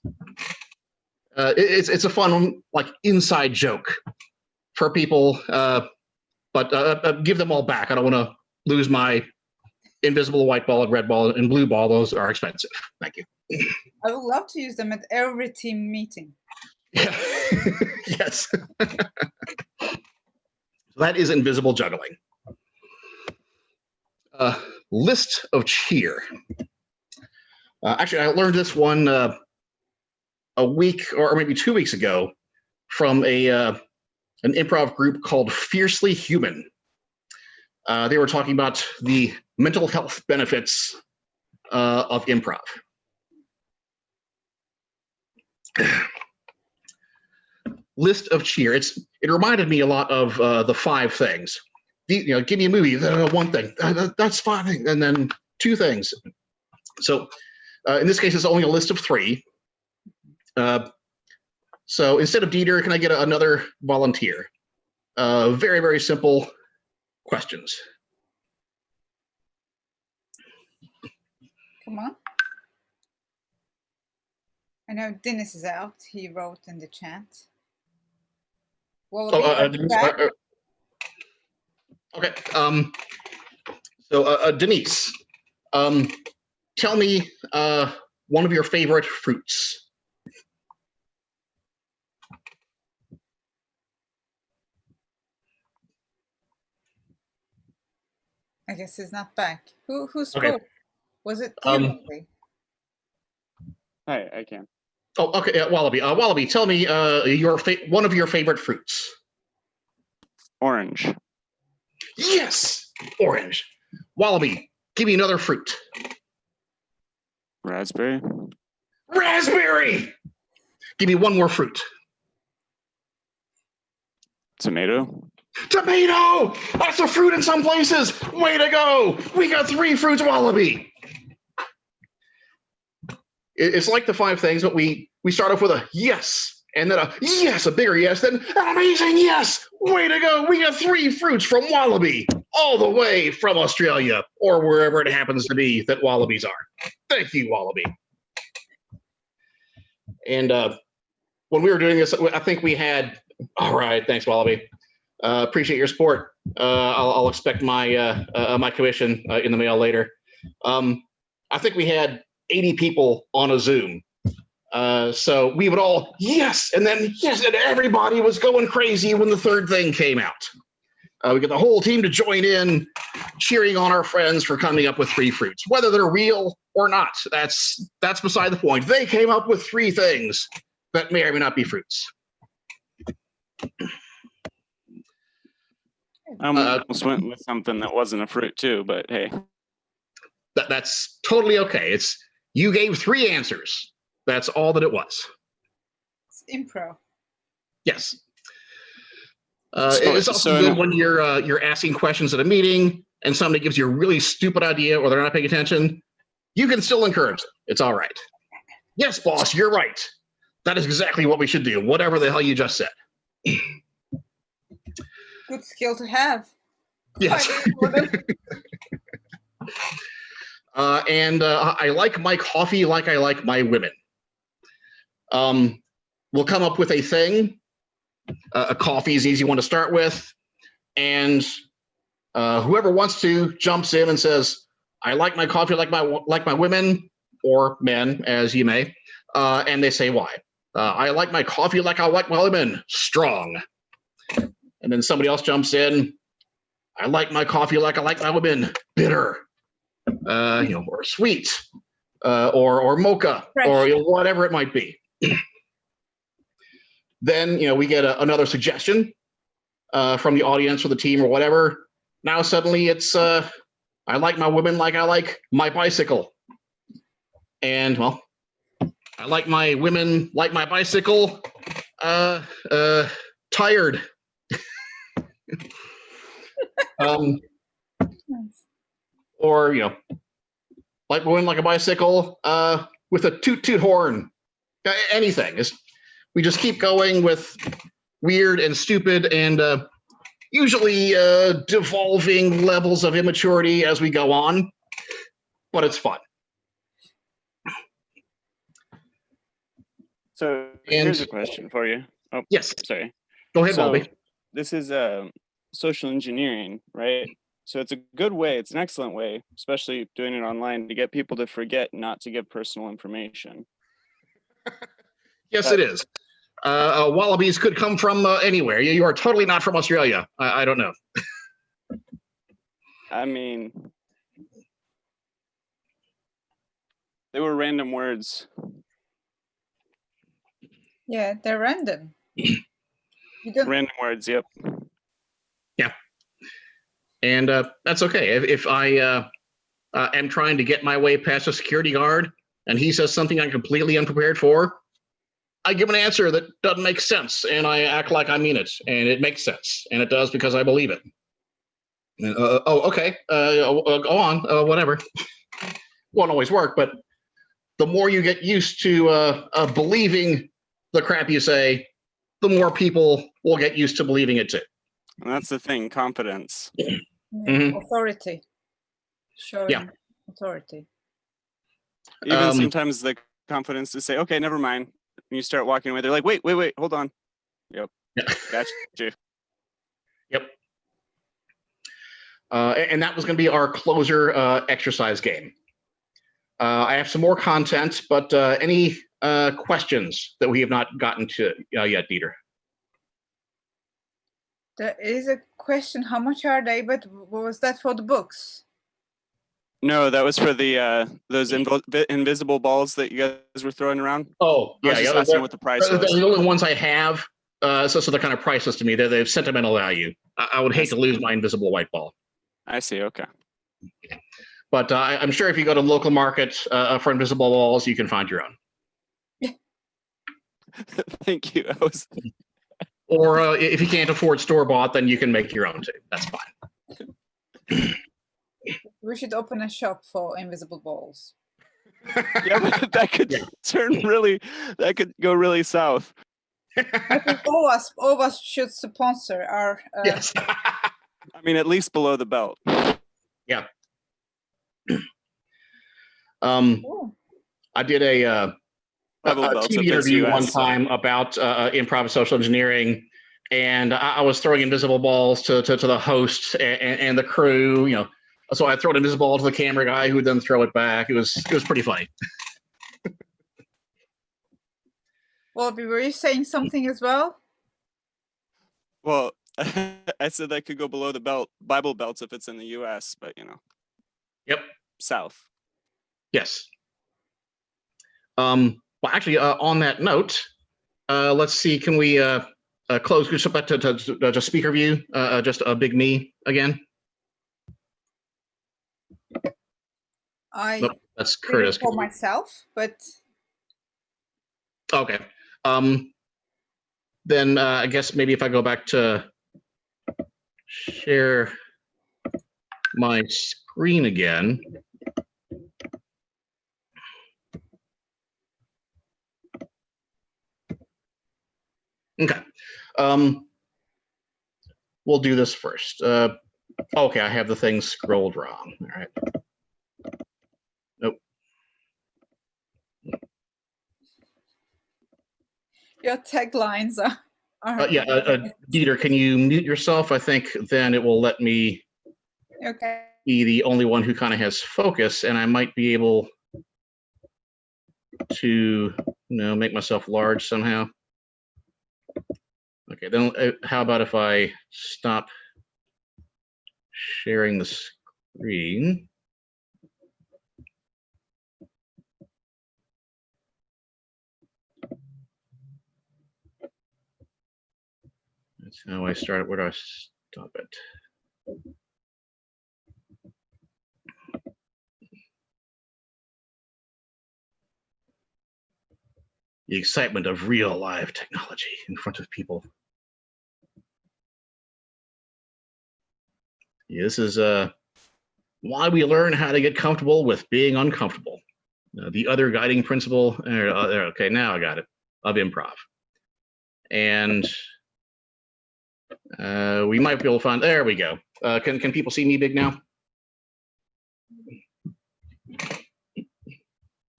It's a fun inside joke for people, but give them all back. I don't want to lose my invisible white ball and red ball and blue ball. Those are expensive. Thank you.
I would love to use them at every team meeting.
Yeah. Yes. That is invisible juggling. List of cheer. Actually, I learned this one a week or maybe 2 weeks ago from an improv group called Fiercely Human. They were talking about the mental health benefits of improv. List of cheer. It reminded me a lot of the 5 things. Give me a movie. One thing. That's 5 things, and then 2 things. So in this case, it's only a list of 3. So instead of Dieter, can I get another volunteer? Very, very simple questions.
Come on. I know Dennis is out. He wrote in the chat. Well,
okay. So Denise, tell me one of your favorite fruits.
I guess he's not back. Who spoke?
Okay.
Was it you?
Hi, I can.
Oh, okay. Wallaby. Wallaby, tell me one of your favorite fruits.
Orange.
Yes, orange. Wallaby, give me another fruit.
Raspberry.
Raspberry. Give me one more fruit.
Tomato.
Tomato. That's a fruit in some places. Way to go. We got 3 fruits, Wallaby. it's like the 5 things, but we start off with a yes, and then a yes, a bigger yes, then an amazing yes. Way to go. We got 3 fruits from Wallaby, all the way from Australia or wherever it happens to be that wallabies are. Thank you, Wallaby. And when we were doing this, I think we had, all right, thanks, Wallaby. Appreciate your support. I'll expect my my commission in the mail later. I think we had 80 people on a Zoom. So we would all, yes, and then yes, and everybody was going crazy when the 3rd thing came out. We get the whole team to join in, cheering on our friends for coming up with 3 fruits, whether they're real or not. That's beside the point. They came up with 3 things that may or may not be fruits.
I almost went with something that wasn't a fruit too, but hey.
That's totally okay. It's you gave 3 answers. That's all that it was.
It's improv.
Yes. It's also good when you're asking questions at a meeting and somebody gives you a really stupid idea or they're not paying attention. You can still encourage them. It's all right. Yes, boss, you're right. That is exactly what we should do. Whatever the hell you just said.
Good skill to have.
Yes. And I like my coffee like I like my women. We'll come up with a thing. A coffee is an easy one to start with. And whoever wants to jumps in and says, I like my coffee like my women, or men, as you may. And they say why. I like my coffee like I like my women, strong. And then somebody else jumps in. I like my coffee like I like my women, bitter. Or sweet, or mocha,
Fresh.
or whatever it might be. Then we get another suggestion from the audience or the team or whatever. Now suddenly it's I like my women like I like my bicycle, and well, I like my women like my bicycle. Tired. Or like women like a bicycle with a toot toot horn. Anything. We just keep going with weird and stupid and usually devolving levels of immaturity as we go on, but it's fun.
So here's a question for you. Oh,
yes.
Sorry.
Go ahead,
so,
Bobby.
This is social engineering, right? So it's a good way, it's an excellent way, especially doing it online, to get people to forget not to give personal information.
Yes, it is. Wallabies could come from anywhere. You are totally not from Australia. I don't know.
I mean, they were random words.
Yeah, they're random.
Random words, yep.
Yeah. And that's okay. If I am trying to get my way past a security guard and he says something I'm completely unprepared for, I give an answer that doesn't make sense and I act like I mean it and it makes sense and it does because I believe it. Okay. Go on. Whatever. Won't always work, but the more you get used to believing the crap you say, the more people will get used to believing it too.
And that's the thing, confidence.
Yeah.
Mm-hmm.
Authority. Showing authority.
Even sometimes the confidence to say, okay, never mind. And you start walking away, they're like, wait, hold on. Yep. Gotcha.
Yep. And that was going to be our closer exercise game. I have some more content, but any questions that we have not gotten to yet, Dieter?
There is a question, how much are they? But was that for the books?
No, that was for the those invisible balls that you guys were throwing around.
Oh, yeah.
I was just asking what the price was.
They're the only ones I have, so they're kind of priceless to me. They have sentimental value. I would hate to lose my invisible white ball.
I see, okay.
But I'm sure if you go to local market for invisible balls, you can find your own.
Thank you.
Or if you can't afford store-bought, then you can make your own too. That's fine.
We should open a shop for invisible balls.
Yeah, but that could that could go really south.
I think all of us should sponsor our.
Yes.
I mean, at least below the belt.
Yeah.
Oh.
I did a
Bible belts if
TV
it's
interview one
US.
time about improv and social engineering, and I was throwing invisible balls to the host and the crew. You know, so I throw an invisible ball to the camera guy who would then throw it back. It was pretty funny.
Well, were you saying something as well?
Well, I said that could go below the belt, Bible belts if it's in the US, but you know.
Yep.
South.
Yes. Well, actually, on that note, let's see. Can we close just back to speaker view? Just a big me again.
I
that's
did
Curtis.
it for myself, but
okay. Then I guess maybe if I go back to share my screen again. Okay. We'll do this first. Okay, I have the thing scrolled wrong. All right. Nope.
your taglines are.
Yeah, Dieter, can you mute yourself? I think then it will let me
Okay.
be the only one who kind of has focus, and I might be able to, make myself large somehow. Okay, then how about if I stop sharing the screen? That's how I start. Where do I stop it? The excitement of real live technology in front of people. Yeah, this is why we learn how to get comfortable with being uncomfortable. The other guiding principle, okay, now I got it, of improv. And we might be able to find, there we go. Can people see me big now?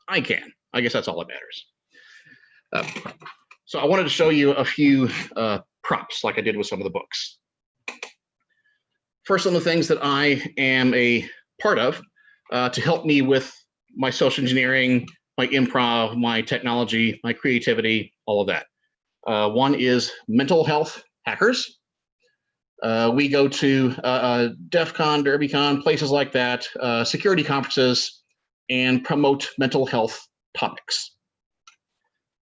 I can. I guess that's all that matters. So I wanted to show you a few props like I did with some of the books. First, some of the things that I am a part of to help me with my social engineering, my improv, my technology, my creativity, all of that. One is mental health hackers. We go to DEF CON, DerbyCon, places like that, security conferences, and promote mental health topics.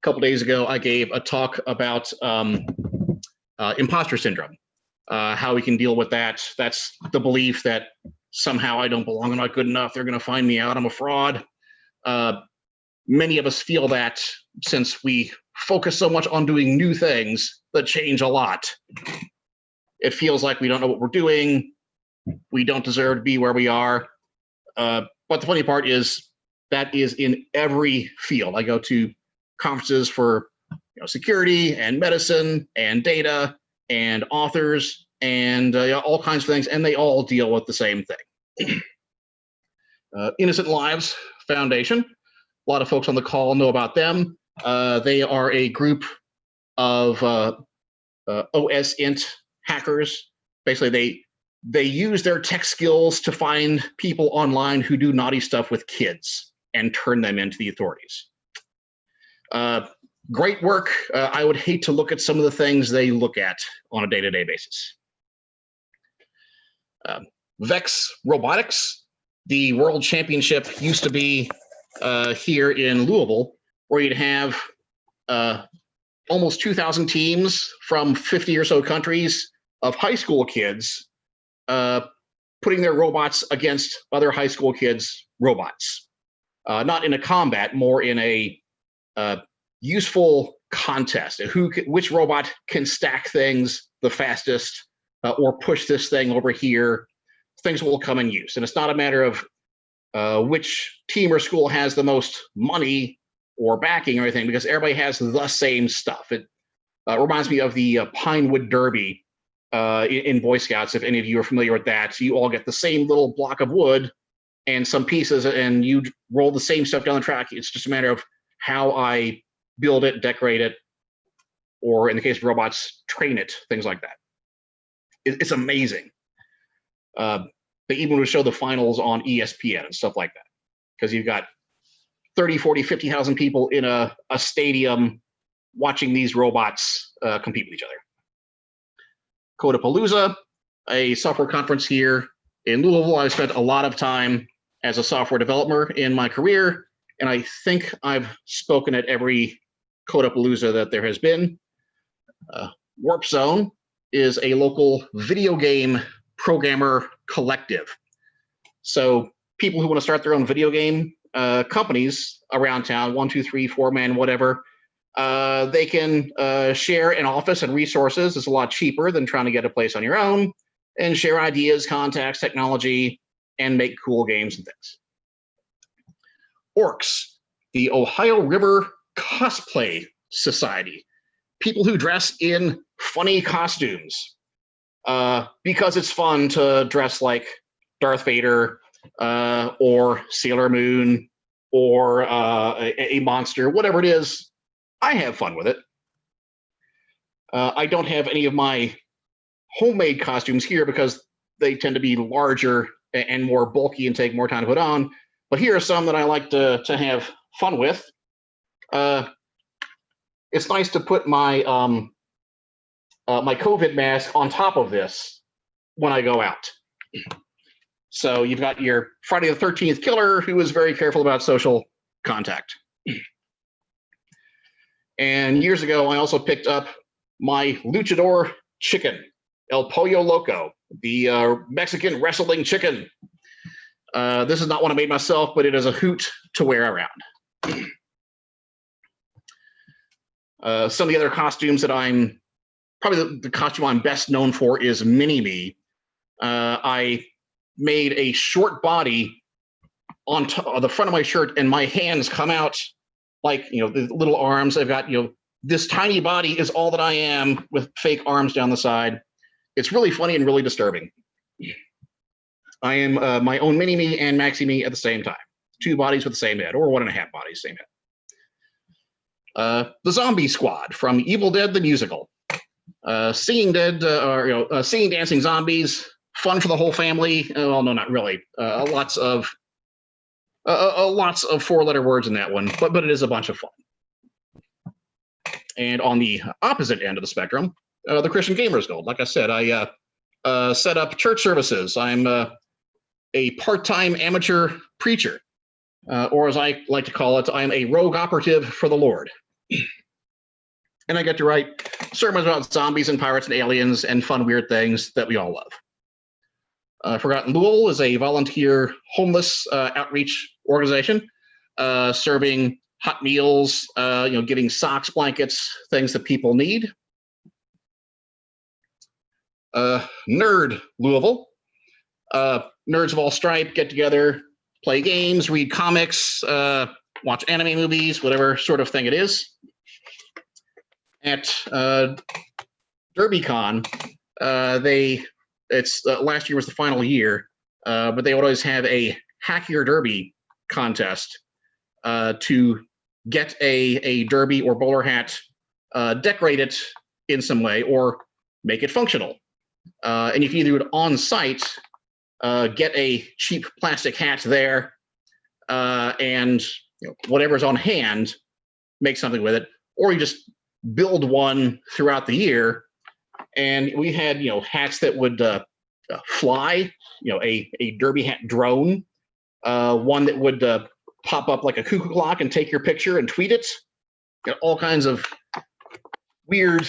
A couple days ago, I gave a talk about imposter syndrome, how we can deal with that. That's the belief that somehow I don't belong, I'm not good enough, they're going to find me out, I'm a fraud. Many of us feel that since we focus so much on doing new things that change a lot. It feels like we don't know what we're doing. We don't deserve to be where we are. But the funny part is that is in every field. I go to conferences for security and medicine and data and authors and all kinds of things, and they all deal with the same thing. Innocent Lives Foundation. A lot of folks on the call know about them. They are a group of OSINT hackers. Basically, they use their tech skills to find people online who do naughty stuff with kids and turn them into the authorities. Great work. I would hate to look at some of the things they look at on a day-to-day basis. Vex Robotics. The World Championship used to be here in Louisville, where you'd have almost 2,000 teams from 50 or so countries of high school kids putting their robots against other high school kids' robots. Not in a combat, more in a useful contest. Which robot can stack things the fastest or push this thing over here. Things will come in use. And it's not a matter of which team or school has the most money or backing or anything, because everybody has the same stuff. It reminds me of the Pinewood Derby in Boy Scouts. If any of you are familiar with that, you all get the same little block of wood and some pieces, and you roll the same stuff down the track. It's just a matter of how I build it, decorate it, or in the case of robots, train it, things like that. It's amazing. They even would show the finals on ESPN and stuff like that, because you've got 30, 40, 50,000 people in a stadium watching these robots compete with each other. Codapalooza, a software conference here in Louisville. I've spent a lot of time as a software developer in my career, and I think I've spoken at every Codapalooza that there has been. Warp Zone is a local video game programmer collective. So people who want to start their own video game companies around town, 1, 2, 3, 4-man, whatever, they can share an office and resources. It's a lot cheaper than trying to get a place on your own, and share ideas, contacts, technology, and make cool games and things. Orcs, the Ohio River Cosplay Society. People who dress in funny costumes because it's fun to dress like Darth Vader or Sailor Moon or a monster, whatever it is. I have fun with it. I don't have any of my homemade costumes here because they tend to be larger and more bulky and take more time to put on. But here are some that I like to have fun with. It's nice to put my my COVID mask on top of this when I go out. So you've got your Friday the 13th killer who is very careful about social contact. And years ago, I also picked up my luchador chicken, El Pollo Loco, the Mexican wrestling chicken. This is not one I made myself, but it is a hoot to wear around. Some of the other costumes that I'm, probably the costume I'm best known for is Mini-Me. I made a short body on the front of my shirt, and my hands come out like, you know, the little arms. I've got, you know, this tiny body is all that I am with fake arms down the side. It's really funny and really disturbing. I am my own Mini-Me and Maxi-Me at the same time. 2 bodies with the same head, or 1.5 bodies, same head. The Zombie Squad from Evil Dead the Musical. Singing dead, or singing, dancing zombies, fun for the whole family. Well, no, not really. Lots of 4-letter words in that one, but it is a bunch of fun. And on the opposite end of the spectrum, the Christian Gamers Guild. Like I said, I set up church services. I'm a part-time amateur preacher, or as I like to call it, I'm a rogue operative for the Lord. And I get to write sermons about zombies and pirates and aliens and fun, weird things that we all love. Forgotten Louisville is a volunteer homeless outreach organization, serving hot meals, giving socks, blankets, things that people need. Nerd Louisville. Nerds of all stripe get together, play games, read comics, watch anime movies, whatever sort of thing it is. At DerbyCon, last year was the final year, but they always have a Hack Your Derby contest to get a derby or bowler hat, decorate it in some way, or make it functional. And you can either do it on site, get a cheap plastic hat there, and whatever's on hand, make something with it, or you just build one throughout the year. And we had hats that would fly, a derby hat drone, one that would pop up like a cuckoo clock and take your picture and tweet it. All kinds of weird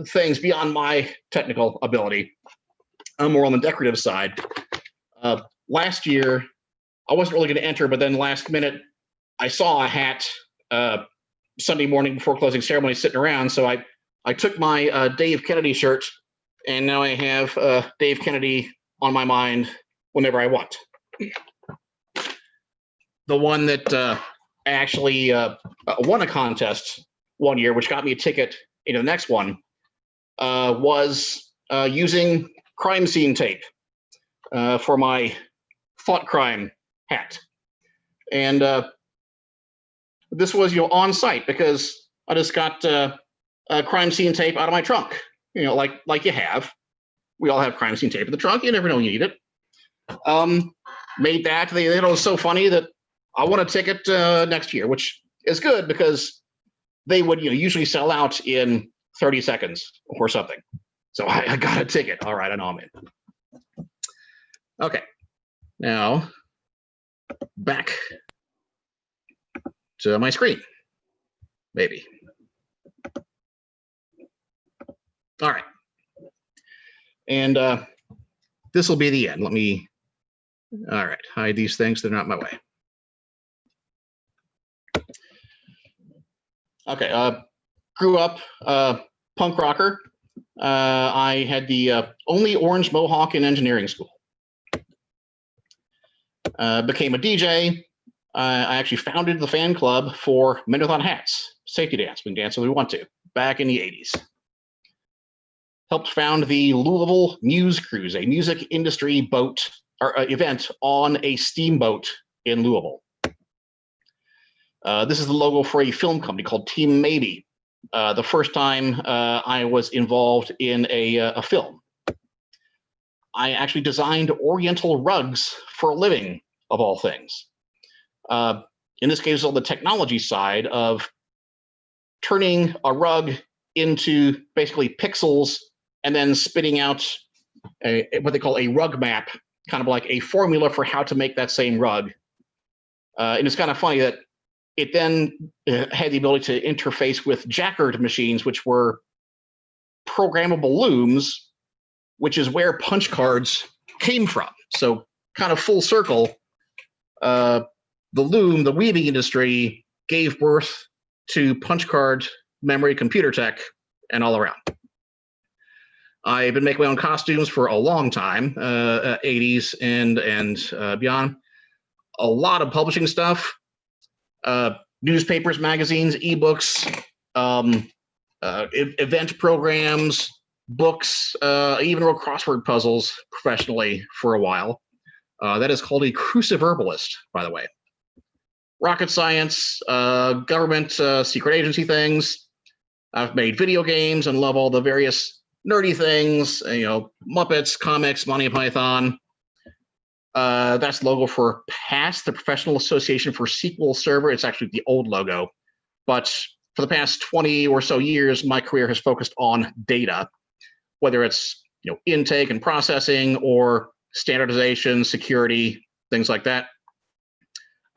things beyond my technical ability. I'm more on the decorative side. Last year, I wasn't really going to enter, but then last minute, I saw a hat Sunday morning before closing ceremony sitting around. So I took my Dave Kennedy shirt, and now I have Dave Kennedy on my mind whenever I want. the one that actually won a contest one year, which got me a ticket into the next one, was using crime scene tape for my thought crime hat. And this was, on site because I just got crime scene tape out of my trunk, like you have. We all have crime scene tape in the trunk. You never know you need it. Made that. They thought it was so funny that I won a ticket next year, which is good because they would usually sell out in 30 seconds or something. So I got a ticket. All right, I know I'm in. Okay, now back to my screen, maybe. All right. And this will be the end. Let me, all right, hide these things. They're not my way. Okay, grew up punk rocker. I had the only orange mohawk in engineering school. Became a DJ. I actually founded the fan club for Men Without Hats, safety dance. We can dance if we want to, back in the 80s. Helped found the Louisville Muse Cruise, a music industry boat or event on a steamboat in Louisville. This is the logo for a film company called Team Maybe. The first time I was involved in a film. I actually designed Oriental rugs for a living, of all things. In this case, on the technology side of turning a rug into basically pixels and then spitting out what they call a rug map, kind of like a formula for how to make that same rug. And it's kind of funny that it then had the ability to interface with Jacquard machines, which were programmable looms, which is where punch cards came from. So kind of full circle, the loom, the weaving industry gave birth to punch card, memory, computer tech, and all around. I've been making my own costumes for a long time, 80s and beyond. A lot of publishing stuff, newspapers, magazines, ebooks, event programs, books. I even wrote crossword puzzles professionally for a while. That is called a cruciverbalist, by the way. Rocket science, government, secret agency things. I've made video games and love all the various nerdy things, Muppets, comics, Monty Python. That's the logo for PASS, the Professional Association for SQL Server. It's actually the old logo. But for the past 20 or so years, my career has focused on data, whether it's intake and processing or standardization, security, things like that.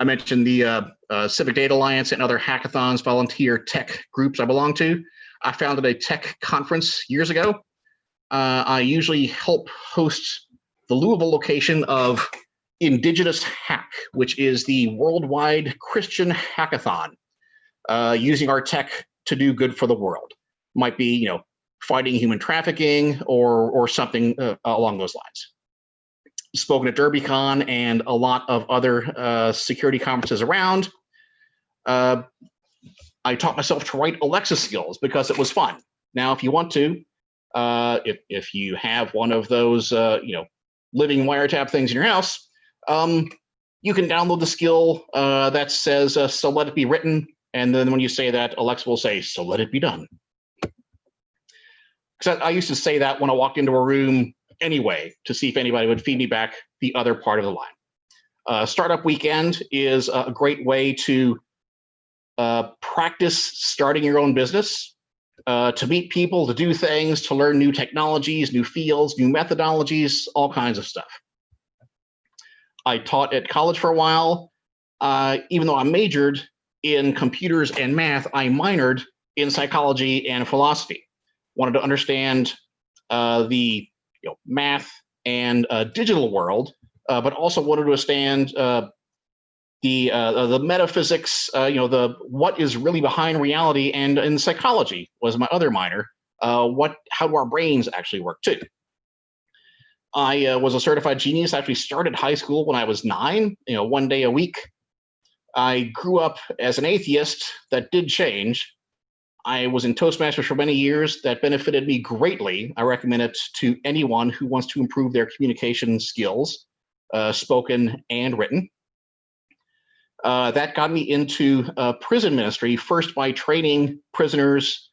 I mentioned the Civic Data Alliance and other hackathons, volunteer tech groups I belong to. I founded a tech conference years ago. I usually help host the Louisville location of Indigenous Hack, which is the worldwide Christian hackathon, using our tech to do good for the world. Might be, fighting human trafficking or something along those lines. Spoken at DerbyCon and a lot of other security conferences around. I taught myself to write Alexa skills because it was fun. Now, if you want to, if you have one of those, living wiretap things in your house, you can download the skill that says, so let it be written. And then when you say that, Alexa will say, so let it be done. Because I used to say that when I walked into a room anyway, to see if anybody would feed me back the other part of the line. Startup Weekend is a great way to practice starting your own business, to meet people, to do things, to learn new technologies, new fields, new methodologies, all kinds of stuff. I taught at college for a while. Even though I majored in computers and math, I minored in psychology and philosophy. Wanted to understand the math and digital world, but also wanted to understand the metaphysics, the what is really behind reality, and in psychology was my other minor. How do our brains actually work too? I was a certified genius. I actually started high school when I was 9. 1 day a week. I grew up as an atheist. That did change. I was in Toastmasters for many years. That benefited me greatly. I recommend it to anyone who wants to improve their communication skills, spoken and written. That got me into prison ministry, first by training prisoners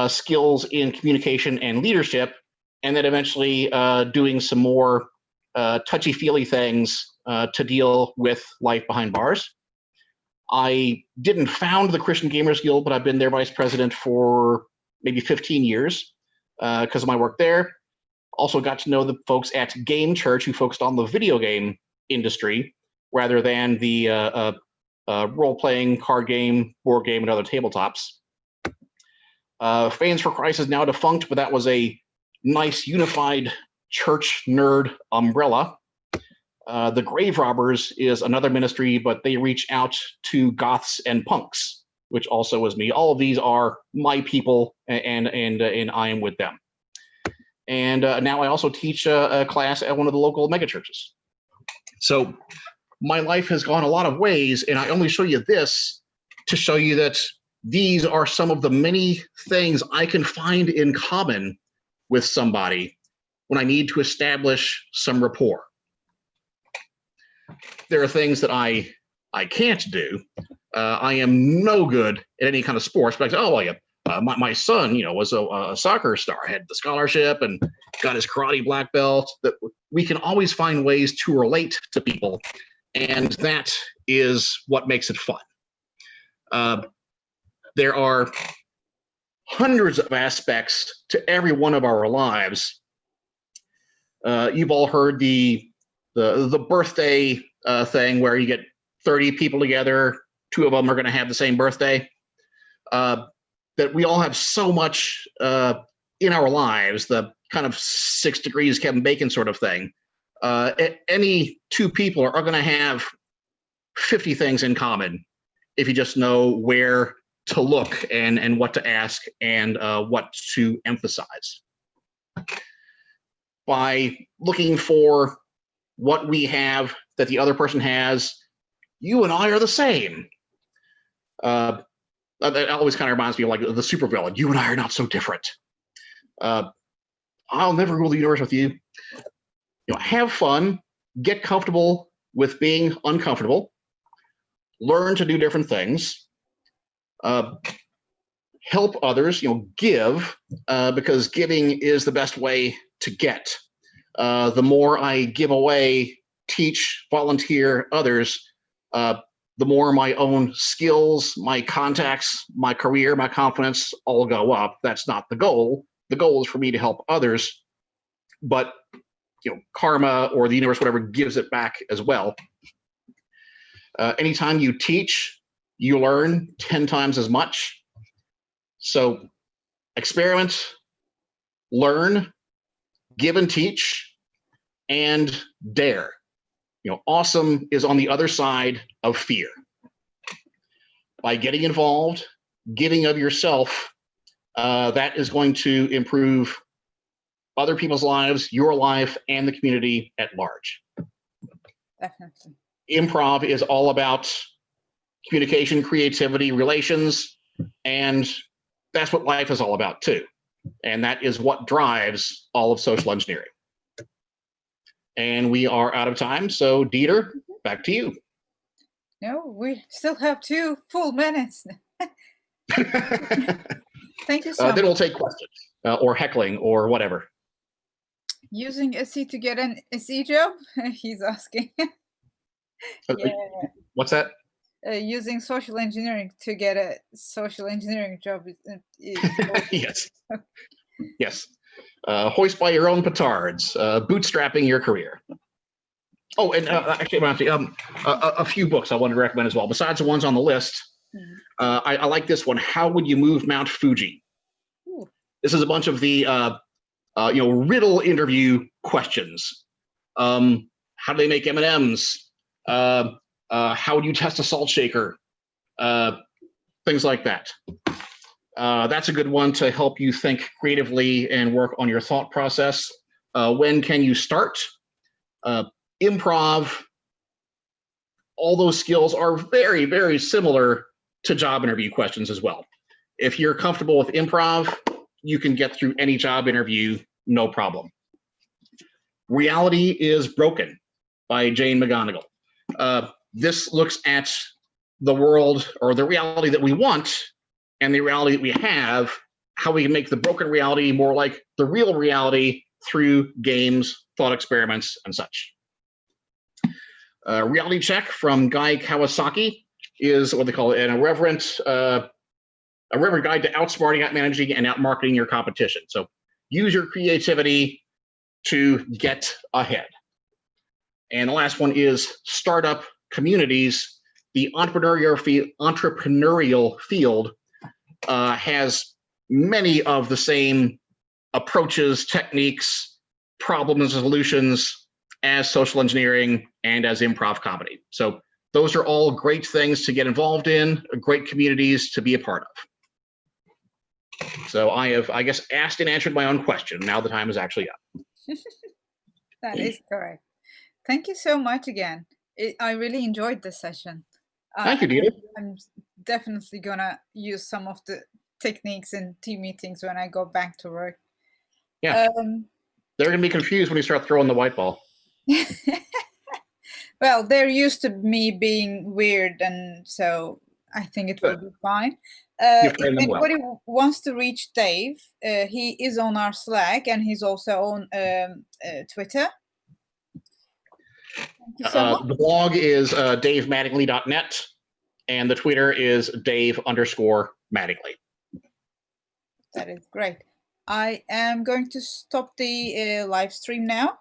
skills in communication and leadership, and then eventually doing some more touchy-feely things to deal with life behind bars. I didn't found the Christian Gamers Guild, but I've been their vice president for maybe 15 years because of my work there. Also got to know the folks at Game Church who focused on the video game industry rather than the role-playing, card game, board game, and other tabletops. Fans for Christ is now defunct, but that was a nice unified church nerd umbrella. The Grave Robbers is another ministry, but they reach out to goths and punks, which also is me. All of these are my people, and I am with them. And now I also teach a class at one of the local megachurches. So my life has gone a lot of ways, and I only show you this to show you that these are some of the many things I can find in common with somebody when I need to establish some rapport. There are things that I can't do. I am no good at any kind of sports, but my son, was a soccer star, had the scholarship and got his karate black belt. That we can always find ways to relate to people, and that is what makes it fun. There are hundreds of aspects to every one of our lives. You've all heard the birthday thing where you get 30 people together, 2 of them are going to have the same birthday. That we all have so much in our lives, the kind of 6 degrees Kevin Bacon sort of thing. Any 2 people are going to have 50 things in common if you just know where to look and what to ask and what to emphasize. By looking for what we have that the other person has, you and I are the same. That always kind of reminds me of like the supervillain. You and I are not so different. I'll never rule the universe with you. Have fun, get comfortable with being uncomfortable, learn to do different things, help others, give, because giving is the best way to get. The more I give away, teach, volunteer others, the more my own skills, my contacts, my career, my confidence all go up. That's not the goal. The goal is for me to help others, but karma or the universe, whatever, gives it back as well. Anytime you teach, you learn 10 times as much. So experiment, learn, give and teach, and dare. Awesome is on the other side of fear. By getting involved, giving of yourself, that is going to improve other people's lives, your life, and the community at large.
Definitely.
Improv is all about communication, creativity, relations, and that's what life is all about too. And that is what drives all of social engineering. And we are out of time, so Dieter, back to you.
No, we still have 2 full minutes. Thank you so much.
Then we'll take questions or heckling or whatever.
Using SE to get an SE job? He's asking. Yeah.
What's that?
Using social engineering to get a social engineering job.
Yes. Yes. Hoist by your own petards, bootstrapping your career. Oh, and actually, a few books I wanted to recommend as well. Besides the ones on the list, I like this one. How would you move Mount Fuji?
Ooh.
This is a bunch of the riddle interview questions. How do they make M&Ms? How would you test a salt shaker? Things like that. That's a good one to help you think creatively and work on your thought process. When can you start? Improv all those skills are very, very similar to job interview questions as well. If you're comfortable with improv, you can get through any job interview, no problem. Reality is Broken by Jane McGonigal. This looks at the world, or the reality that we want and the reality that we have, how we can make the broken reality more like the real reality through games, thought experiments, and such. Reality Check from Guy Kawasaki is what they call an irreverent guide to outsmarting, outmanaging, and outmarketing your competition. So use your creativity to get ahead. And the last one is Startup Communities. The entrepreneurial field has many of the same approaches, techniques, problems, and solutions as social engineering and as improv comedy. So those are all great things to get involved in, great communities to be a part of. So I have, I guess, asked and answered my own question. Now the time is actually up.
That is correct. Thank you so much again. I really enjoyed this session.
Thank you, Dina.
I'm definitely gonna use some of the techniques in team meetings when I go back to work.
Yeah. They're gonna be confused when you start throwing the white ball.
Well, they're used to me being weird, and so I think it will be fine. If anybody wants to reach Dave, he is on our Slack, and he's also on Twitter. Thank you so much.
The blog is davemattingly.net, and the Twitter is Dave_Mattingly.
That is great. I am going to stop the live stream now.